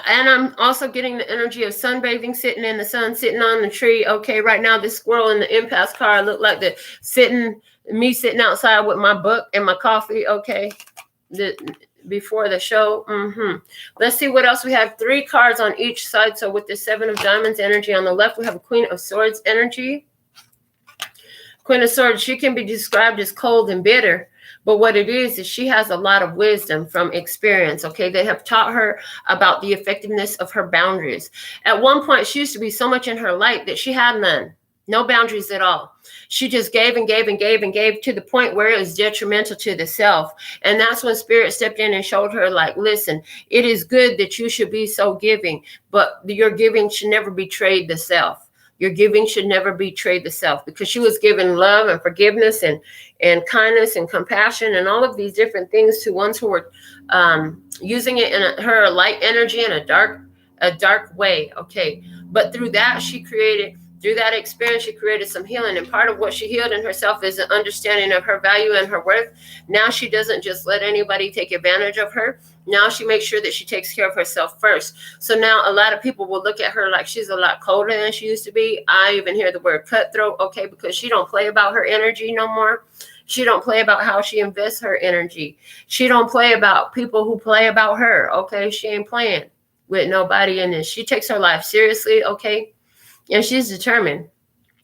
Speaker 1: And I'm also getting the energy of sunbathing, sitting in the sun, sitting on the tree. Okay, right now this squirrel in the impasse car look like me sitting outside with my book and my coffee. Okay, before the show. Let's see what else we have. 3 cards on each side. So with the 7 of Diamonds energy on the left, we have a Queen of Swords energy. Queen of Swords, she can be described as cold and bitter, but what it is she has a lot of wisdom from experience. Okay, they have taught her about the effectiveness of her boundaries. At one point, she used to be so much in her light that she had none. No boundaries at all. She just gave and gave and gave and gave to the point where it was detrimental to the self. And that's when Spirit stepped in and showed her, like, listen, it is good that you should be so giving, but your giving should never betray the self. Your giving should never betray the self, because she was given love and forgiveness and kindness and compassion and all of these different things to ones who were using it in her light energy in a dark way. Okay. But through that, through that experience, she created some healing. And part of what she healed in herself is an understanding of her value and her worth. Now she doesn't just let anybody take advantage of her. Now she makes sure that she takes care of herself first. So now a lot of people will look at her like she's a lot colder than she used to be. I even hear the word cutthroat. Okay, because she don't play about her energy no more. She don't play about how she invests her energy. She don't play about people who play about her. Okay, she ain't playing with nobody in this. She takes her life seriously. Okay. And she's determined.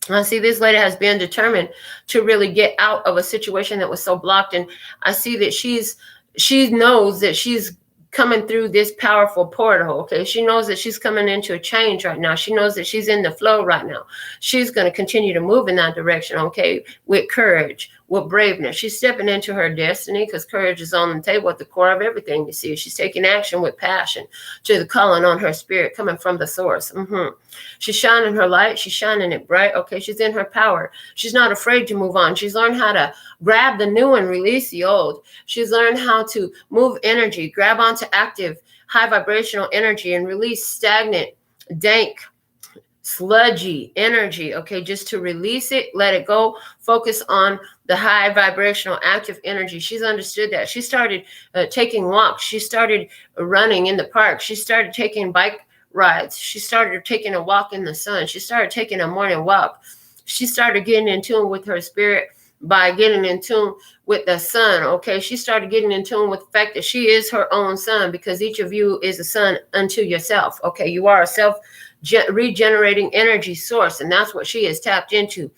Speaker 1: I see this lady has been determined to really get out of a situation that was so blocked. And I see that she knows that she's coming through this powerful portal. Okay. She knows that she's coming into a change right now. She knows that she's in the flow right now. She's going to continue to move in that direction. Okay. With courage, with braveness. She's stepping into her destiny because courage is on the table at the core of everything you see. She's taking action with passion to the calling on her spirit coming from the source. She's shining her light. She's shining it bright. Okay, she's in her power. She's not afraid to move on. She's learned how to grab the new and release the old. She's learned how to move energy, grab onto active, high vibrational energy and release stagnant, dank, sludgy energy. Okay, just to release it, let it go, focus on the high vibrational active energy. She's understood that. She started taking walks. She started running in the park. She started taking bike rides. She started taking a walk in the sun. She started taking a morning walk. She started getting in tune with her spirit by getting in tune with the sun. Okay, she started getting in tune with the fact that she is her own sun, because each of you is a sun unto yourself. Okay, you are a self regenerating energy source, and that's what she has tapped into.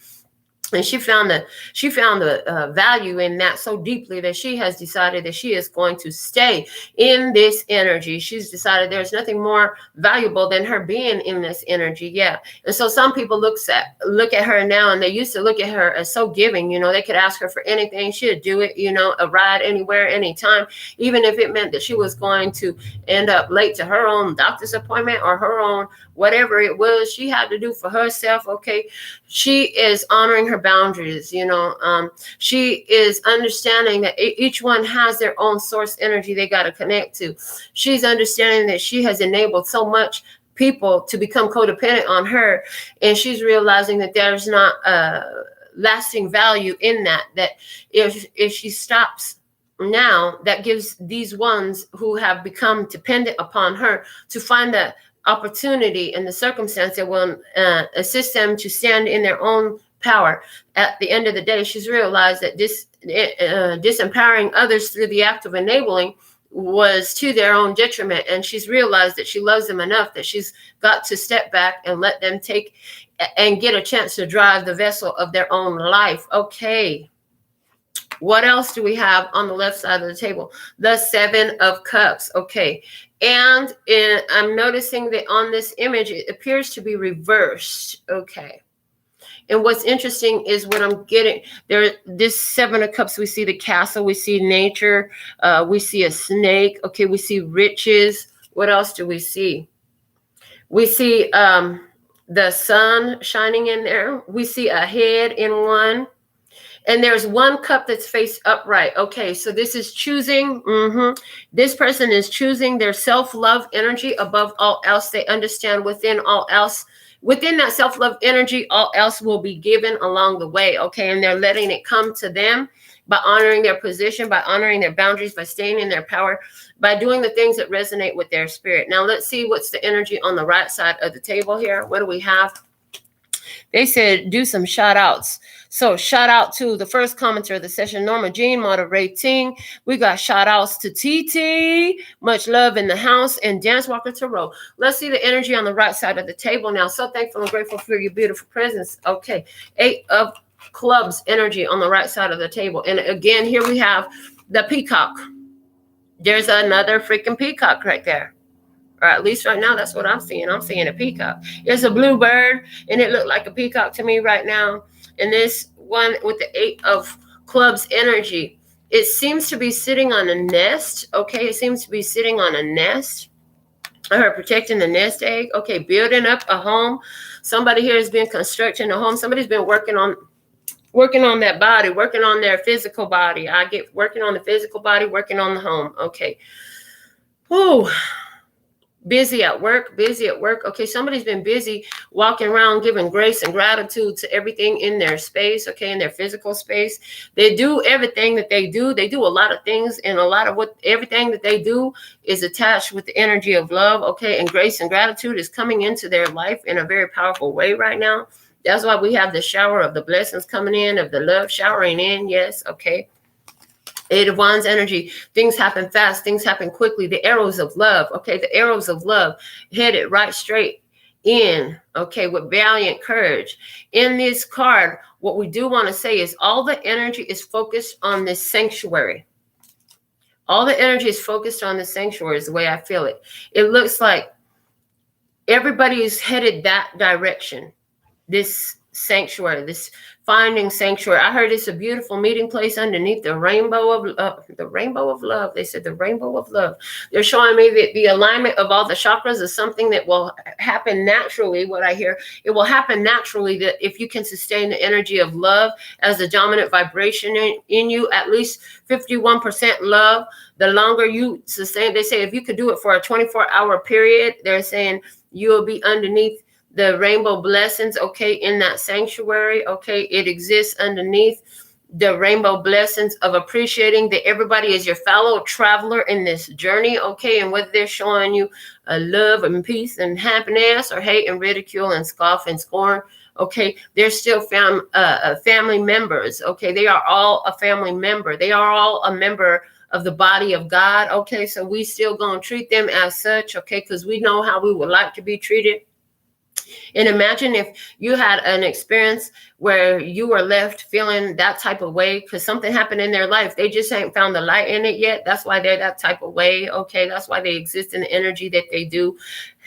Speaker 1: And she found the value in that so deeply that she has decided that she is going to stay in this energy. She's decided there's nothing more valuable than her being in this energy. Yeah. And so some people look at her now, and they used to look at her as so giving. You know, they could ask her for anything. She'd do it, you know, a ride anywhere, anytime, even if it meant that she was going to end up late to her own doctor's appointment or her own whatever it was she had to do for herself. Okay. She is honoring her boundaries. You know, she is understanding that each one has their own source energy they got to connect to. She's understanding that she has enabled so much people to become codependent on her, and she's realizing that there's not lasting value in that if she stops now, that gives these ones who have become dependent upon her to find the opportunity and the circumstance that will assist them to stand in their own power. At the end of the day, she's realized that disempowering others through the act of enabling was to their own detriment, and she's realized that she loves them enough that she's got to step back and let them take and get a chance to drive the vessel of their own life. Okay. What else do we have on the left side of the table? The Seven of Cups. Okay. And I'm noticing that on this image, it appears to be reversed. Okay. And what's interesting is what I'm getting there. This Seven of Cups, we see the castle, we see nature, we see a snake. Okay. We see riches. What else do we see? We see the sun shining in there. We see a head in one. And there's one cup that's faced upright. Okay, so this is choosing. This person is choosing their self-love energy above all else. They understand within that self-love energy, all else will be given along the way. Okay, and they're letting it come to them by honoring their position, by honoring their boundaries, by staying in their power, by doing the things that resonate with their spirit. Now, let's see what's the energy on the right side of the table here. What do we have? They said do some shout outs. So shout out to the first commenter of the session, Norma Jean, moderating. We got shout outs to TT, much love in the house, and Dance Walker Tarot. Let's see the energy on the right side of the table now. So thankful and grateful for your beautiful presence. Okay. 8 of Clubs energy on the right side of the table. And again, here we have the peacock. There's another freaking peacock right there. Or at least right now, that's what I'm seeing. I'm seeing a peacock. It's a blue bird, and it looked like a peacock to me right now. And this one with the 8 of Clubs energy, it seems to be sitting on a nest. Okay, it seems to be sitting on a nest. Or protecting the nest egg. Okay, building up a home. Somebody here has been constructing a home. Somebody's been working on that body, working on their physical body. I get working on the physical body, working on the home. Okay. Ooh. Busy at work. Okay, somebody's been busy walking around giving grace and gratitude to everything in their space, okay, in their physical space. They do everything that they do. They do a lot of things, and everything that they do is attached with the energy of love, okay, and grace and gratitude is coming into their life in a very powerful way right now. That's why we have the shower of the blessings coming in, of the love showering in, yes, okay. 8 of Wands energy. Things happen fast. Things happen quickly. The arrows of love. Okay. The arrows of love headed right straight in. Okay. With valiant courage. In this card, what we do want to say is all the energy is focused on this sanctuary. All the energy is focused on the sanctuary is the way I feel it. It looks like everybody is headed that direction. This sanctuary, this finding sanctuary. I heard it's a beautiful meeting place underneath the rainbow of love. They said the rainbow of love. They're showing me that the alignment of all the chakras is something that will happen naturally. What I hear, it will happen naturally, that if you can sustain the energy of love as the dominant vibration in you, at least 51% love, the longer you sustain. They say if you could do it for a 24-hour period, they're saying you will be underneath the rainbow blessings, okay, in that sanctuary, okay. It exists underneath the rainbow blessings of appreciating that everybody is your fellow traveler in this journey, okay. And whether they're showing you love and peace and happiness, or hate and ridicule and scoff and scorn, okay, they're still family members, okay. They are all a family member. They are all a member of the body of God, okay. So we still gonna treat them as such, okay, because we know how we would like to be treated. And imagine if you had an experience where you were left feeling that type of way because something happened in their life. They just ain't found the light in it yet. That's why they're that type of way, okay? That's why they exist in the energy that they do.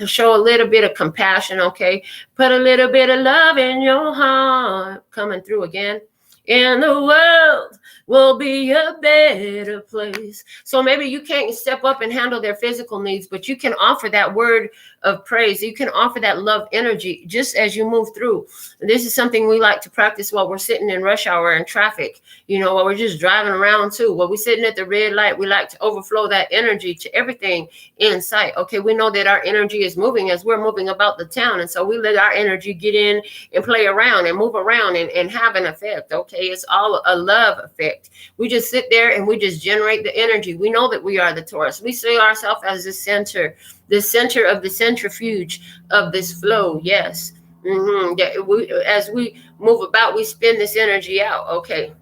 Speaker 1: Show a little bit of compassion, okay? Put a little bit of love in your heart. Coming through again. And the world will be a better place. So maybe you can't step up and handle their physical needs, but you can offer that word of praise. You can offer that love energy just as you move through. And this is something we like to practice while we're sitting in rush hour in traffic, you know, while we're just driving around too. While we're sitting at the red light, we like to overflow that energy to everything in sight. Okay, we know that our energy is moving as we're moving about the town. And so we let our energy get in and play around and move around and have an effect. Okay, it's all a love effect. We just sit there and we just generate the energy. We know that we are the Taurus. We see ourselves as the center of the centrifuge of this flow. Yes. Yeah, as we move about, we spin this energy out. Okay.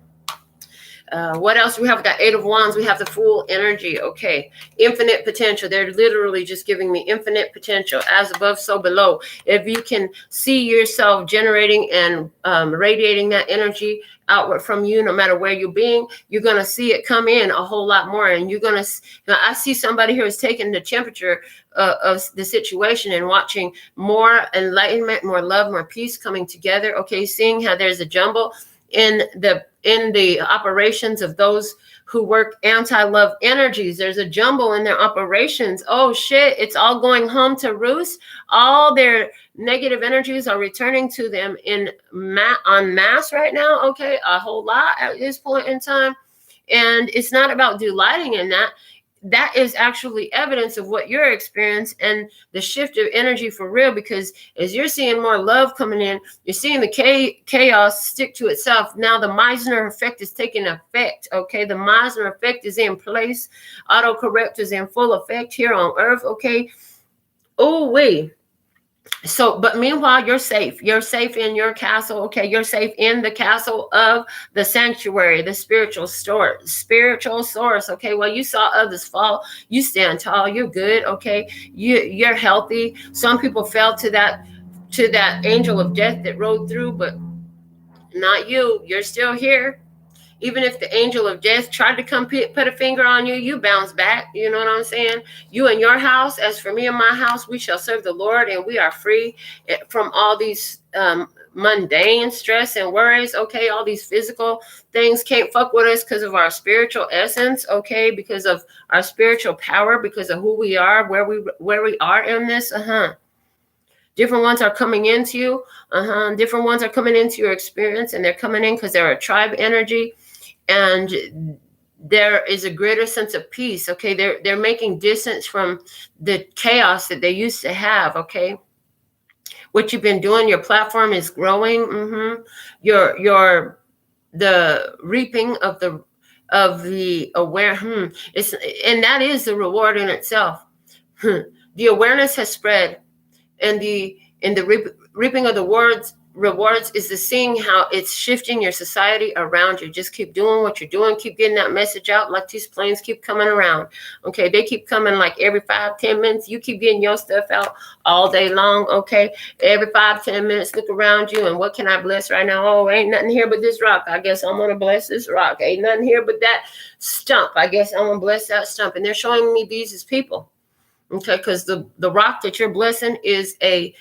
Speaker 1: What else? We have got 8 of Wands. We have the Fool energy. Okay. Infinite potential. They're literally just giving me infinite potential. As above, so below. If you can see yourself generating and radiating that energy outward from you, no matter where you're being, you're going to see it come in a whole lot more. And you're going to, I see somebody here who's taking the temperature of the situation and watching more enlightenment, more love, more peace coming together. Okay. Seeing how there's a jumble in the operations of those who work anti-love energies. There's a jumble in their operations. Oh shit, it's all going home to roost. All their negative energies are returning to them en masse right now. Okay, a whole lot at this point in time. And it's not about delighting in that. That is actually evidence of what you're experiencing and the shift of energy for real, because as you're seeing more love coming in, you're seeing the chaos stick to itself. Now the Meisner effect is taking effect, okay? The Meisner effect is in place. Autocorrect is in full effect here on Earth, okay? Oh, wait. So, but meanwhile, you're safe. You're safe in your castle, okay? You're safe in the castle of the sanctuary, the spiritual source, okay? Well, you saw others fall. You stand tall. You're good, okay? You're healthy. Some people fell to that angel of death that rode through, but not you. You're still here. Even if the angel of death tried to come put a finger on you, you bounce back. You know what I'm saying? You and your house, as for me and my house, we shall serve the Lord, and we are free from all these mundane stress and worries. Okay, all these physical things can't fuck with us because of our spiritual essence. Okay, because of our spiritual power, because of who we are, where we are in this. Different ones are coming into you. Different ones are coming into your experience, and they're coming in because they're a tribe energy. And there is a greater sense of peace. Okay, they're making distance from the chaos that they used to have. Okay, what you've been doing, your platform is growing. The reaping of the aware. It's, and that is the reward in itself. The awareness has spread, and the reaping of the rewards is the seeing how it's shifting your society around you. Just keep doing what you're doing. Keep getting that message out. Like these planes keep coming around. Okay, they keep coming like every 5-10 minutes. You keep getting your stuff out all day long. Okay, every 5-10 minutes, look around you, and what can I bless right now? Oh, ain't nothing here but this rock. I guess I'm gonna bless this rock. Ain't nothing here but that stump. I guess I'm gonna bless that stump. And they're showing me these as people. Okay, because the rock that you're blessing is a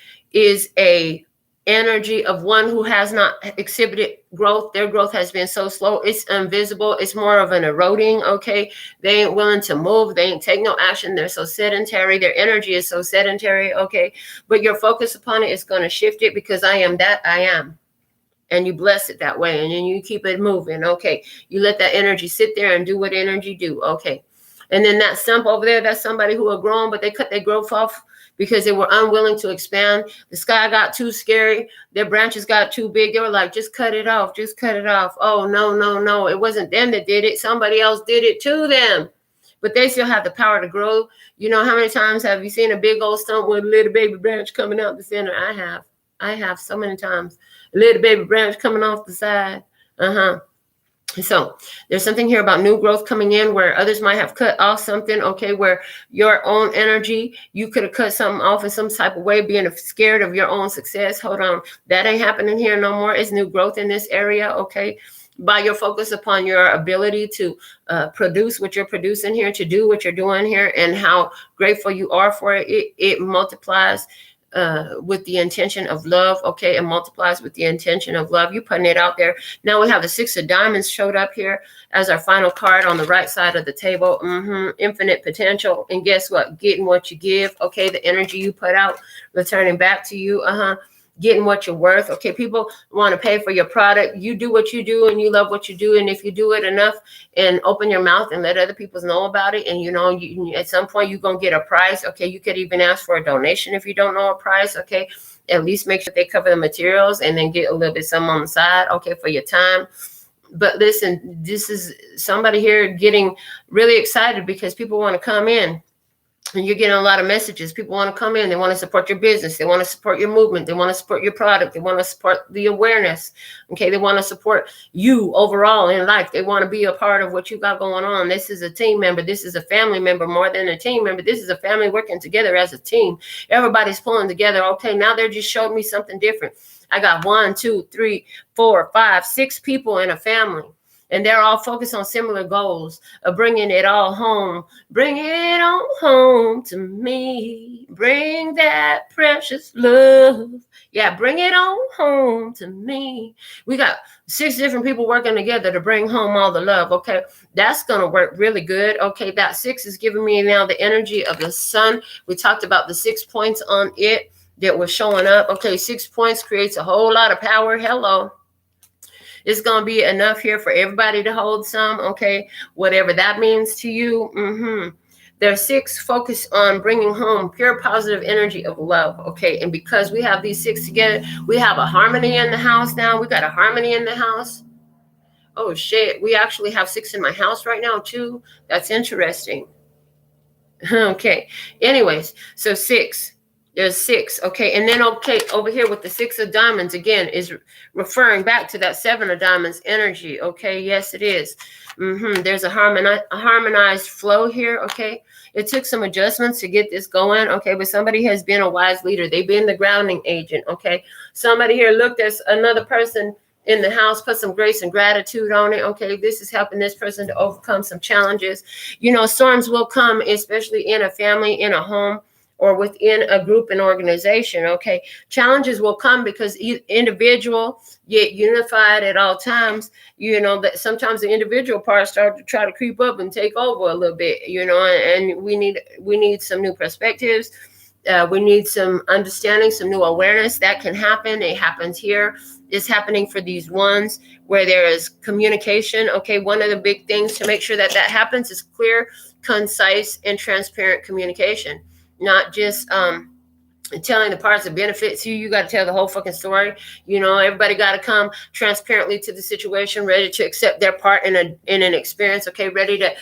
Speaker 1: energy of one who has not exhibited growth. Their growth has been so slow. It's invisible. It's more of an eroding. Okay. They ain't willing to move. They ain't take no action. They're so sedentary. Their energy is so sedentary. Okay. But your focus upon it is going to shift it, because I am that I am. And you bless it that way. And then you keep it moving. Okay. You let that energy sit there and do what energy do. Okay. And then that stump over there, that's somebody who are grown, but they cut their growth off because they were unwilling to expand. The sky got too scary. Their branches got too big. They were like, just cut it off. Just cut it off. Oh, no, no, no. It wasn't them that did it. Somebody else did it to them. But they still have the power to grow. You know, how many times have you seen a big old stump with a little baby branch coming out the center? I have so many times. A little baby branch coming off the side. So there's something here about new growth coming in where others might have cut off something, okay, where your own energy, you could have cut something off in some type of way, being scared of your own success. Hold on. That ain't happening here no more. It's new growth in this area, okay? By your focus upon your ability to produce what you're producing here, to do what you're doing here, and how grateful you are for it, it multiplies with the intention of love, okay? It multiplies with the intention of love. You're putting it out there. Now we have the 6 of diamonds showed up here as our final card on the right side of the table. Infinite potential. And guess what? Getting what you give, okay? The energy you put out, returning back to you. Getting what you're worth. Okay, people want to pay for your product. You do what you do and you love what you do. And if you do it enough and open your mouth and let other people know about it, and you know, at some point you're going to get a price. Okay, you could even ask for a donation if you don't know a price. Okay, at least make sure they cover the materials and then get a little bit some on the side. Okay, for your time. But listen, this is somebody here getting really excited because people want to come in. And you're getting a lot of messages. People want to come in. They want to support your business. They want to support your movement. They want to support your product. They want to support the awareness. Okay. They want to support you overall in life. They want to be a part of what you got going on. This is a team member. This is a family member more than a team member. This is a family working together as a team. Everybody's pulling together. Okay. Now they're just showing me something different. I got 1, 2, 3, 4, 5, 6 people in a family. And they're all focused on similar goals of bringing it all home. Bring it on home to me. Bring that precious love. Yeah, bring it on home to me. We got 6 different people working together to bring home all the love. Okay, that's going to work really good. Okay, that 6 is giving me now the energy of the sun. We talked about the 6 points on it that was showing up. Okay, 6 points creates a whole lot of power. Hello. It's going to be enough here for everybody to hold some, okay? Whatever that means to you. There's 6 focus on bringing home pure positive energy of love, okay? And because we have these 6 together, we have a harmony in the house now. We got a harmony in the house. Oh, shit. We actually have 6 in my house right now, too. That's interesting. Okay. Anyways, so 6. There's 6, okay, and then okay, over here with the 6 of diamonds again is referring back to that 7 of diamonds energy, okay? Yes, it is. There's a harmonized flow here, okay? It took some adjustments to get this going, okay? But somebody has been a wise leader. They've been the grounding agent, okay? Somebody here looked at another person in the house, put some grace and gratitude on it, okay? This is helping this person to overcome some challenges. You know, storms will come, especially in a family, in a home, or within a group and organization, okay? Challenges will come because individual, yet unified at all times, you know, that sometimes the individual parts start to try to creep up and take over a little bit, you know, and we need some new perspectives. We need some understanding, some new awareness that can happen. It happens here. It's happening for these ones where there is communication, okay? One of the big things to make sure that that happens is clear, concise, and transparent communication. Not just telling the parts that benefits you. You got to tell the whole fucking story. You know, everybody got to come transparently to the situation, ready to accept their part in an experience. Okay, ready to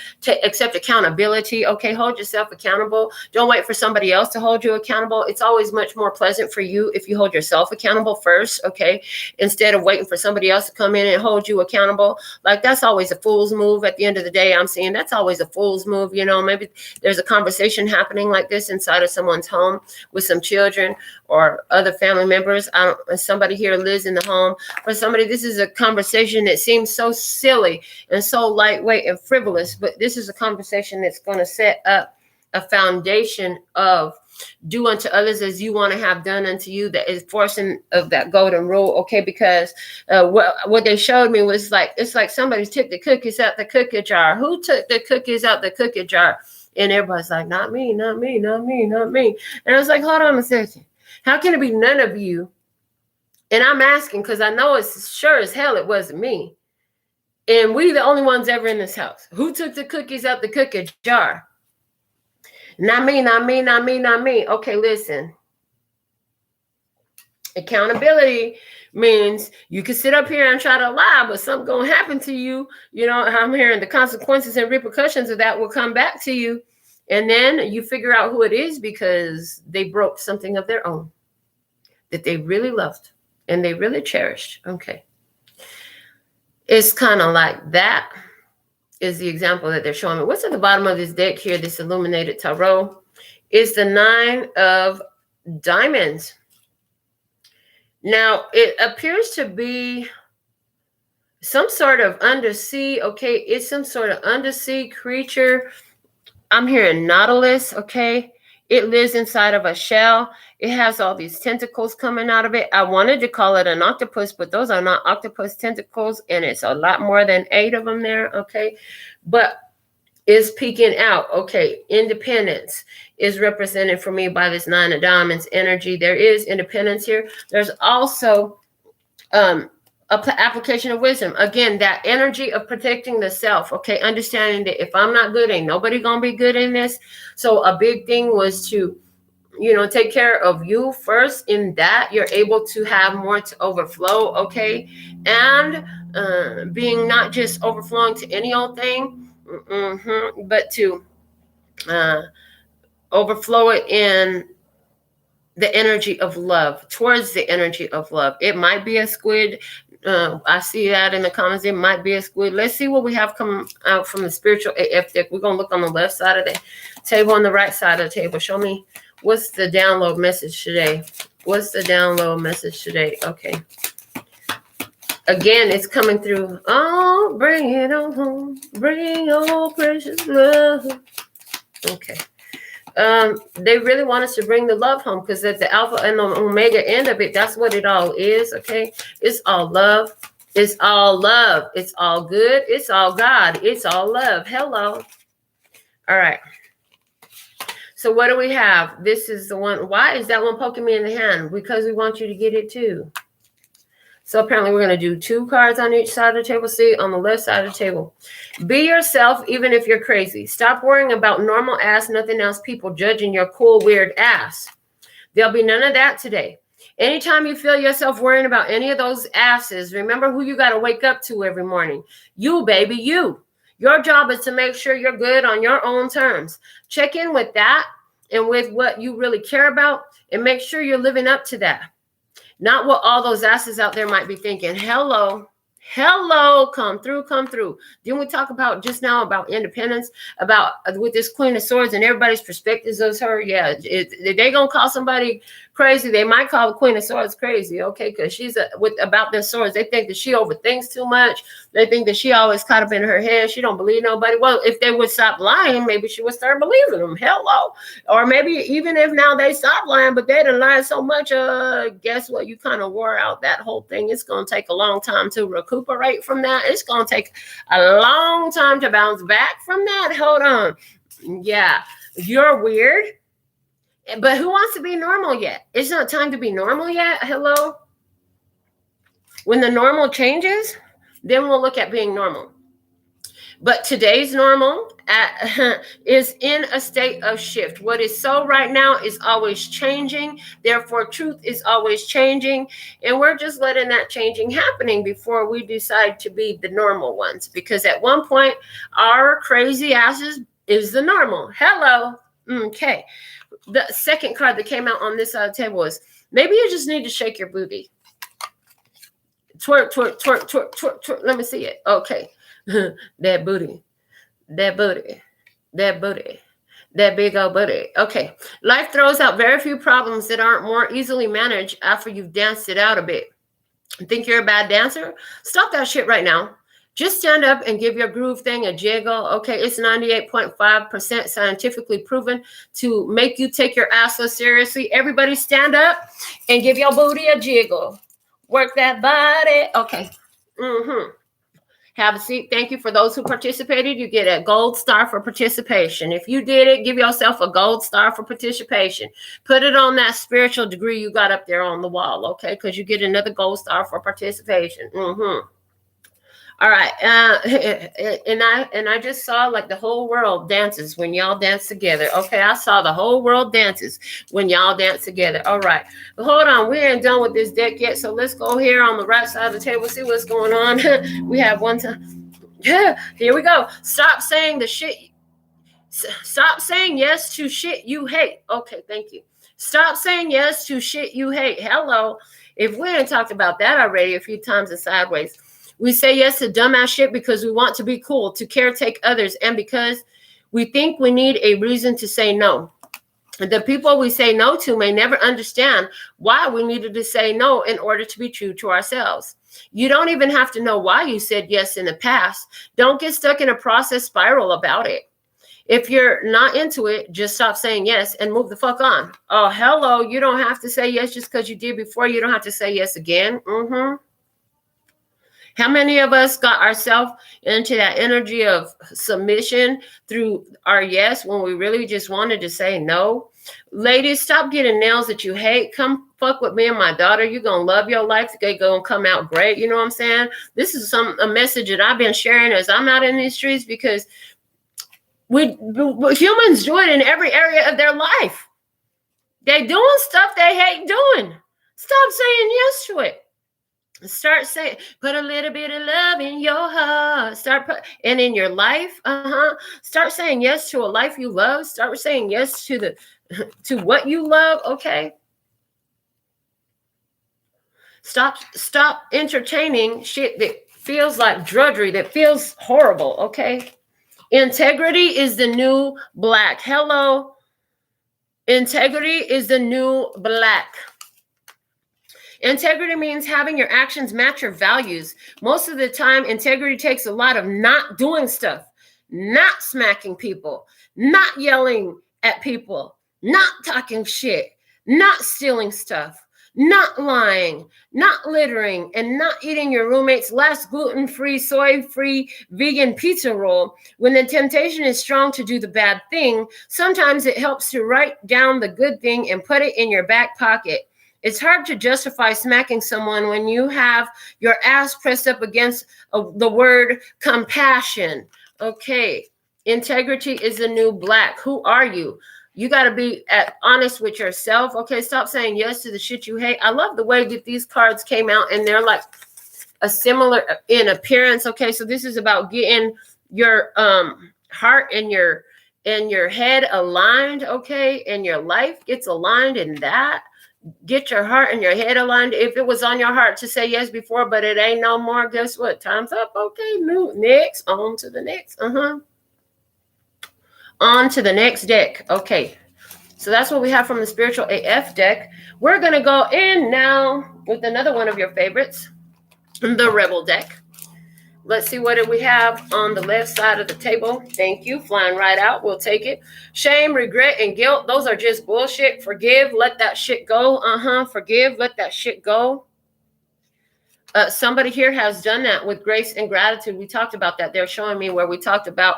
Speaker 1: accept accountability. Okay, hold yourself accountable. Don't wait for somebody else to hold you accountable. It's always much more pleasant for you if you hold yourself accountable first. Okay, instead of waiting for somebody else to come in and hold you accountable. Like, that's always a fool's move. At the end of the day, I'm saying that's always a fool's move. You know, maybe there's a conversation happening like this inside of someone's home with some children or other family members. Somebody here lives in the home. For somebody, this is a conversation that seems so silly and so lightweight and frivolous, but this is a conversation that's going to set up a foundation of do unto others as you want to have done unto you, that is forcing of that golden rule. Okay, because what they showed me was like, it's like somebody took the cookies out the cookie jar. Who took the cookies out the cookie jar? And everybody's like, not me, not me, not me, not me. And I was like, hold on a second. How can it be none of you? And I'm asking because I know it's sure as hell it wasn't me. And we the only ones ever in this house. Who took the cookies out the cookie jar? Not me, not me, not me, not me. Okay, listen. Accountability means you can sit up here and try to lie, but something's going to happen to you. You know, I'm hearing the consequences and repercussions of that will come back to you. And then you figure out who it is because they broke something of their own that they really loved and they really cherished. Okay. It's kind of like that. Is the example that they're showing me. What's at the bottom of this deck here, this illuminated tarot, is the 9 of diamonds. Now, it appears to be some sort of undersea, okay? It's some sort of undersea creature. I'm hearing nautilus, okay? It lives inside of a shell. It has all these tentacles coming out of it. I wanted to call it an octopus, but those are not octopus tentacles, and it's a lot more than 8 of them there, okay? But it's peeking out, okay? Independence is represented for me by this 9 of diamonds energy. There is independence here. There's also application of wisdom. Again, that energy of protecting the self, okay? Understanding that if I'm not good, ain't nobody gonna be good in this. So a big thing was to, you know, take care of you first. In that, you're able to have more to overflow, okay? And being not just overflowing to any old thing, but to overflow it in the energy of love, towards the energy of love. It might be a squid. I see that in the comments. It might be a squid. Let's see what we have come out from the spiritual AF deck. We're going to look on the left side of the table, on the right side of the table. Show me what's the download message today. What's the download message today? Okay. Again, it's coming through. Oh, bring it on home. Bring your precious love. Okay. They really want us to bring the love home, because at the alpha and the omega end of it, that's what it all is. Okay. It's all love. It's all love. It's all good. It's all God. It's all love. Hello. All right. So what do we have? This is the one. Why is that one poking me in the hand? Because we want you to get it too. So apparently we're going to do 2 cards on each side of the table. See, on the left side of the table. Be yourself, even if you're crazy. Stop worrying about normal ass, nothing else people judging your cool, weird ass. There'll be none of that today. Anytime you feel yourself worrying about any of those asses, remember who you got to wake up to every morning. You, baby, you. Your job is to make sure you're good on your own terms. Check in with that and with what you really care about, and make sure you're living up to that. Not what all those asses out there might be thinking. Hello, hello, come through, come through. Didn't we talk about just now about independence, about with this Queen of Swords and everybody's perspectives of her? Yeah, if they gonna call somebody crazy, they might call the Queen of Swords crazy, okay? Because she's about their swords. They think that she overthinks too much. They think that she always caught up in her head. She don't believe nobody. Well, if they would stop lying, maybe she would start believing them. Hello. Or maybe even if now they stop lying, but they done lied so much, guess what? You kind of wore out that whole thing. It's going to take a long time to recuperate from that. It's going to take a long time to bounce back from that. Hold on. Yeah, you're weird. But who wants to be normal yet? It's not time to be normal yet. Hello. When the normal changes, then we'll look at being normal. But today's normal is in a state of shift. What is so right now is always changing. Therefore, truth is always changing. And we're just letting that changing happening before we decide to be the normal ones. Because at one point, our crazy asses is the normal. Hello. Okay. The second card that came out on this side of the table is, maybe you just need to shake your booty. Twerk, twerk, twerk, twerk, twerk, twerk. Let me see it. Okay. That booty. That booty. That booty. That big old booty. Okay. Life throws out very few problems that aren't more easily managed after you've danced it out a bit. Think you're a bad dancer? Stop that shit right now. Just stand up and give your groove thing a jiggle. Okay, it's 98.5% scientifically proven to make you take your ass so seriously. Everybody stand up and give your booty a jiggle. Work that body. Okay. Have a seat. Thank you for those who participated. You get a gold star for participation. If you did it, give yourself a gold star for participation. Put it on that spiritual degree you got up there on the wall, okay? Because you get another gold star for participation. All right. And I just saw like the whole world dances when y'all dance together. Okay, I saw the whole world dances when y'all dance together. All right. But hold on. We ain't done with this deck yet. So let's go here on the right side of the table, see what's going on. We have one time. Yeah, here we go. Stop saying the shit. Stop saying yes to shit you hate. Okay, thank you. Stop saying yes to shit you hate. Hello. If we ain't talked about that already a few times in Sideways. We say yes to dumbass shit because we want to be cool, to caretake others, and because we think we need a reason to say no. The people we say no to may never understand why we needed to say no in order to be true to ourselves. You don't even have to know why you said yes in the past. Don't get stuck in a process spiral about it. If you're not into it, just stop saying yes and move the fuck on. Oh, hello. You don't have to say yes just because you did before. You don't have to say yes again. How many of us got ourselves into that energy of submission through our yes when we really just wanted to say no? Ladies, stop getting nails that you hate. Come fuck with me and my daughter. You're going to love your life. It's going to come out great. You know what I'm saying? This is a message that I've been sharing as I'm out in these streets because humans do it in every area of their life. They're doing stuff they hate doing. Stop saying yes to it. Start saying, put a little bit of love in your heart. And in your life, start saying yes to a life you love. Start saying yes to what you love. Okay. Stop entertaining shit that feels like drudgery, that feels horrible. Okay. Integrity is the new black. Hello. Integrity is the new black. Integrity means having your actions match your values. Most of the time, integrity takes a lot of not doing stuff, not smacking people, not yelling at people, not talking shit, not stealing stuff, not lying, not littering, and not eating your roommate's last gluten-free, soy-free, vegan pizza roll. When the temptation is strong to do the bad thing, sometimes it helps to write down the good thing and put it in your back pocket. It's hard to justify smacking someone when you have your ass pressed up against the word compassion. Okay, integrity is the new black. Who are you? You got to be honest with yourself. Okay, stop saying yes to the shit you hate. I love the way that these cards came out, and they're like a similar in appearance. Okay, so this is about getting your heart and your head aligned. Okay, and your life gets aligned in that. Get your heart and your head aligned. If it was on your heart to say yes before, but it ain't no more, guess what? Time's up. Okay, next. On to the next. On to the next deck. Okay, so that's what we have from the Spiritual AF deck. We're going to go in now with another one of your favorites, the Rebel deck. Let's see what do we have on the left side of the table. Thank you. Flying right out. We'll take it. Shame, regret, and guilt. Those are just bullshit. Forgive. Let that shit go. Forgive. Let that shit go. Somebody here has done that with grace and gratitude. We talked about that. They're showing me where we talked about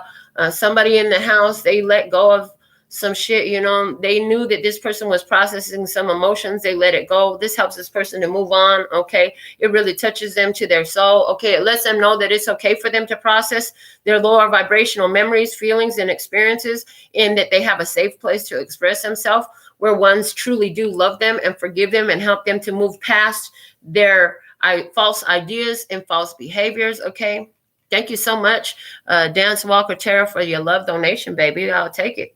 Speaker 1: somebody in the house. They let go of some shit, you know. They knew that this person was processing some emotions. They let it go. This helps this person to move on. Okay. It really touches them to their soul. Okay. It lets them know that it's okay for them to process their lower vibrational memories, feelings, and experiences, and that they have a safe place to express themselves where ones truly do love them and forgive them and help them to move past their false ideas and false behaviors. Okay. Thank you so much, Dance Walker Tarot, for your love donation, baby. I'll take it.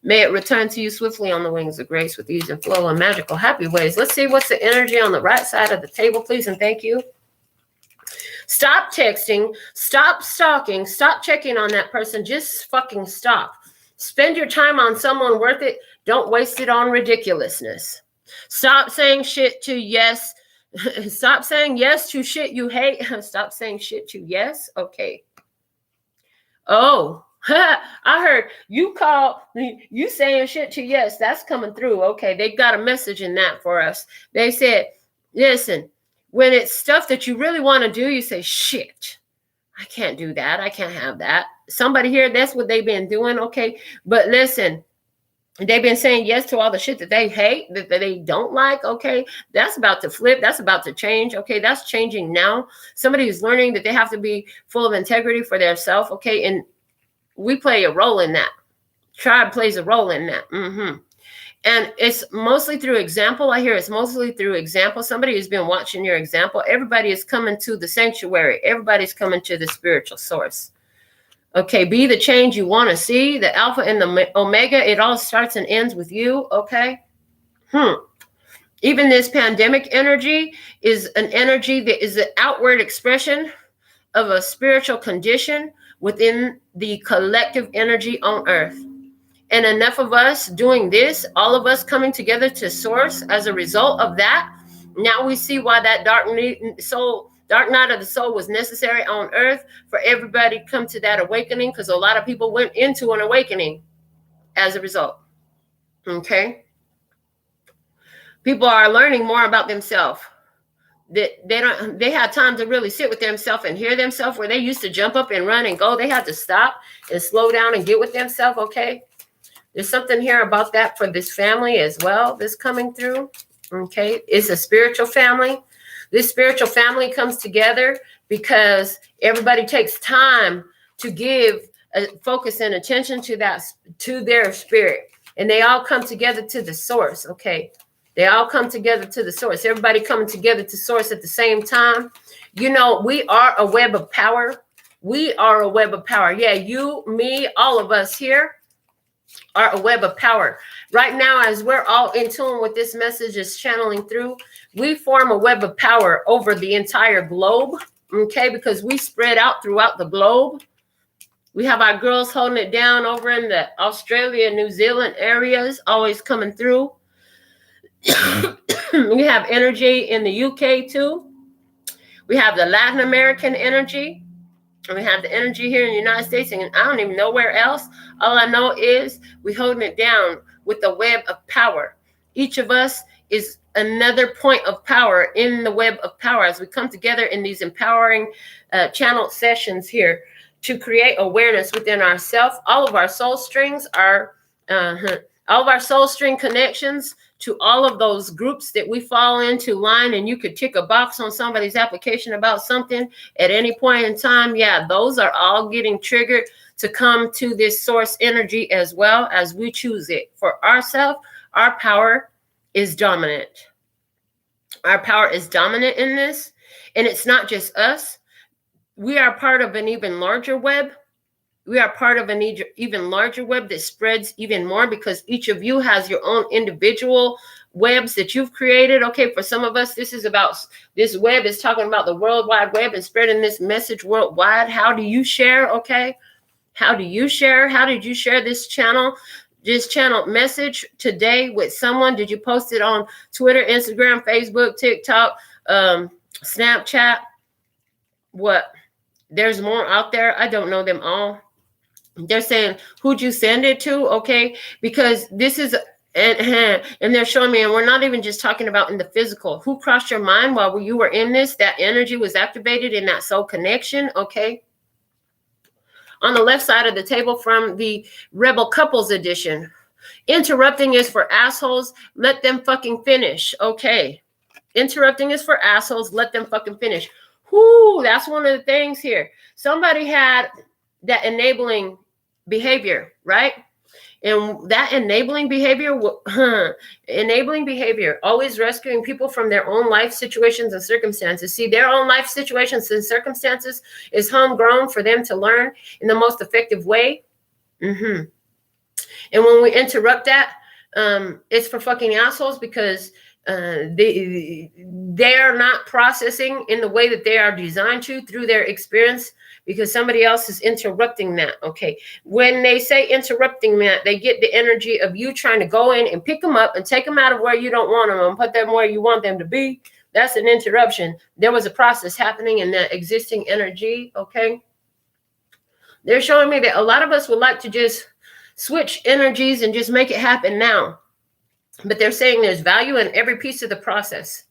Speaker 1: May it return to you swiftly on the wings of grace with ease and flow and magical happy ways. Let's see what's the energy on the right side of the table, please, and thank you. Stop texting. Stop stalking. Stop checking on that person. Just fucking stop. Spend your time on someone worth it. Don't waste it on ridiculousness. Stop saying shit to yes Stop saying yes to shit you hate. Stop saying shit to yes. Okay. Oh, I heard you saying shit to yes. That's coming through. Okay. They got a message in that for us. They said, listen, when it's stuff that you really want to do, you say, shit, I can't do that. I can't have that. Somebody here, that's what they've been doing. Okay. But listen, they've been saying yes to all the shit that they hate, that they don't like. Okay. That's about to flip. That's about to change. Okay. That's changing now. Somebody is learning that they have to be full of integrity for their self. Okay. And we play a role in that. Tribe plays a role in that. And it's mostly through example. I hear it's mostly through example. Somebody has been watching your example. Everybody is coming to the sanctuary. Everybody's coming to the spiritual source. Okay, be the change you want to see, the alpha and the omega. It all starts and ends with you. Okay. Even this pandemic energy is an energy that is an outward expression of a spiritual condition within the collective energy on earth. And enough of us doing this, all of us coming together to source as a result of that. Now we see why that dark night of the soul was necessary on earth, for everybody to come to that awakening, because a lot of people went into an awakening as a result. Okay. People are learning more about themselves. They had time to really sit with themselves and hear themselves, where they used to jump up and run and go. They had to stop and slow down and get with themselves. Okay. There's something here about that for this family as well that's coming through. Okay. It's a spiritual family. This spiritual family comes together because everybody takes time to give a focus and attention to their spirit. And they all come together to the source. Okay. They all come together to the source. Everybody coming together to source at the same time. You know, we are a web of power. We are a web of power. Yeah, you, me, all of us here are a web of power. Right now, as we're all in tune with this message is channeling through, we form a web of power over the entire globe, okay? Because we spread out throughout the globe. We have our girls holding it down over in the Australia, New Zealand areas, always coming through. We have energy in the UK too. We have the Latin American energy. And we have the energy here in the United States, and I don't even know where else. All I know is we're holding it down with the web of power. Each of us is another point of power in the web of power as we come together in these empowering channel sessions here to create awareness within ourselves. All of our soul strings are, all of our soul string connections to all of those groups that we fall into line, and you could tick a box on somebody's application about something at any point in time. Yeah, those are all getting triggered to come to this source energy as well as we choose it. For ourselves, our power is dominant. Our power is dominant in this, and it's not just us. We are part of an even larger web. We are part of an even larger web that spreads even more, because each of you has your own individual webs that you've created. Okay, for some of us, this web is talking about the World Wide Web and spreading this message worldwide. How do you share? Okay, how do you share? How did you share this channel message today with someone? Did you post it on Twitter, Instagram, Facebook, TikTok, Snapchat? What? There's more out there. I don't know them all. They're saying, who'd you send it to? Okay, because this is, and they're showing me, and we're not even just talking about in the physical. Who crossed your mind while you were in this? That energy was activated in that soul connection. Okay. On the left side of the table from the Rebel Couples Edition, interrupting is for assholes. Let them fucking finish. Okay. Interrupting is for assholes. Let them fucking finish. Whoo, that's one of the things here. Somebody had that enabling behavior, right? And that enabling behavior, always rescuing people from their own life situations and circumstances. See, their own life situations and circumstances is homegrown for them to learn in the most effective way. And when we interrupt that, it's for fucking assholes, because they are not processing in the way that they are designed to through their experience, because somebody else is interrupting that. Okay. When they say interrupting that, they get the energy of you trying to go in and pick them up and take them out of where you don't want them and put them where you want them to be. That's an interruption. There was a process happening in that existing energy, okay? They're showing me that a lot of us would like to just switch energies and just make it happen now. But they're saying there's value in every piece of the process.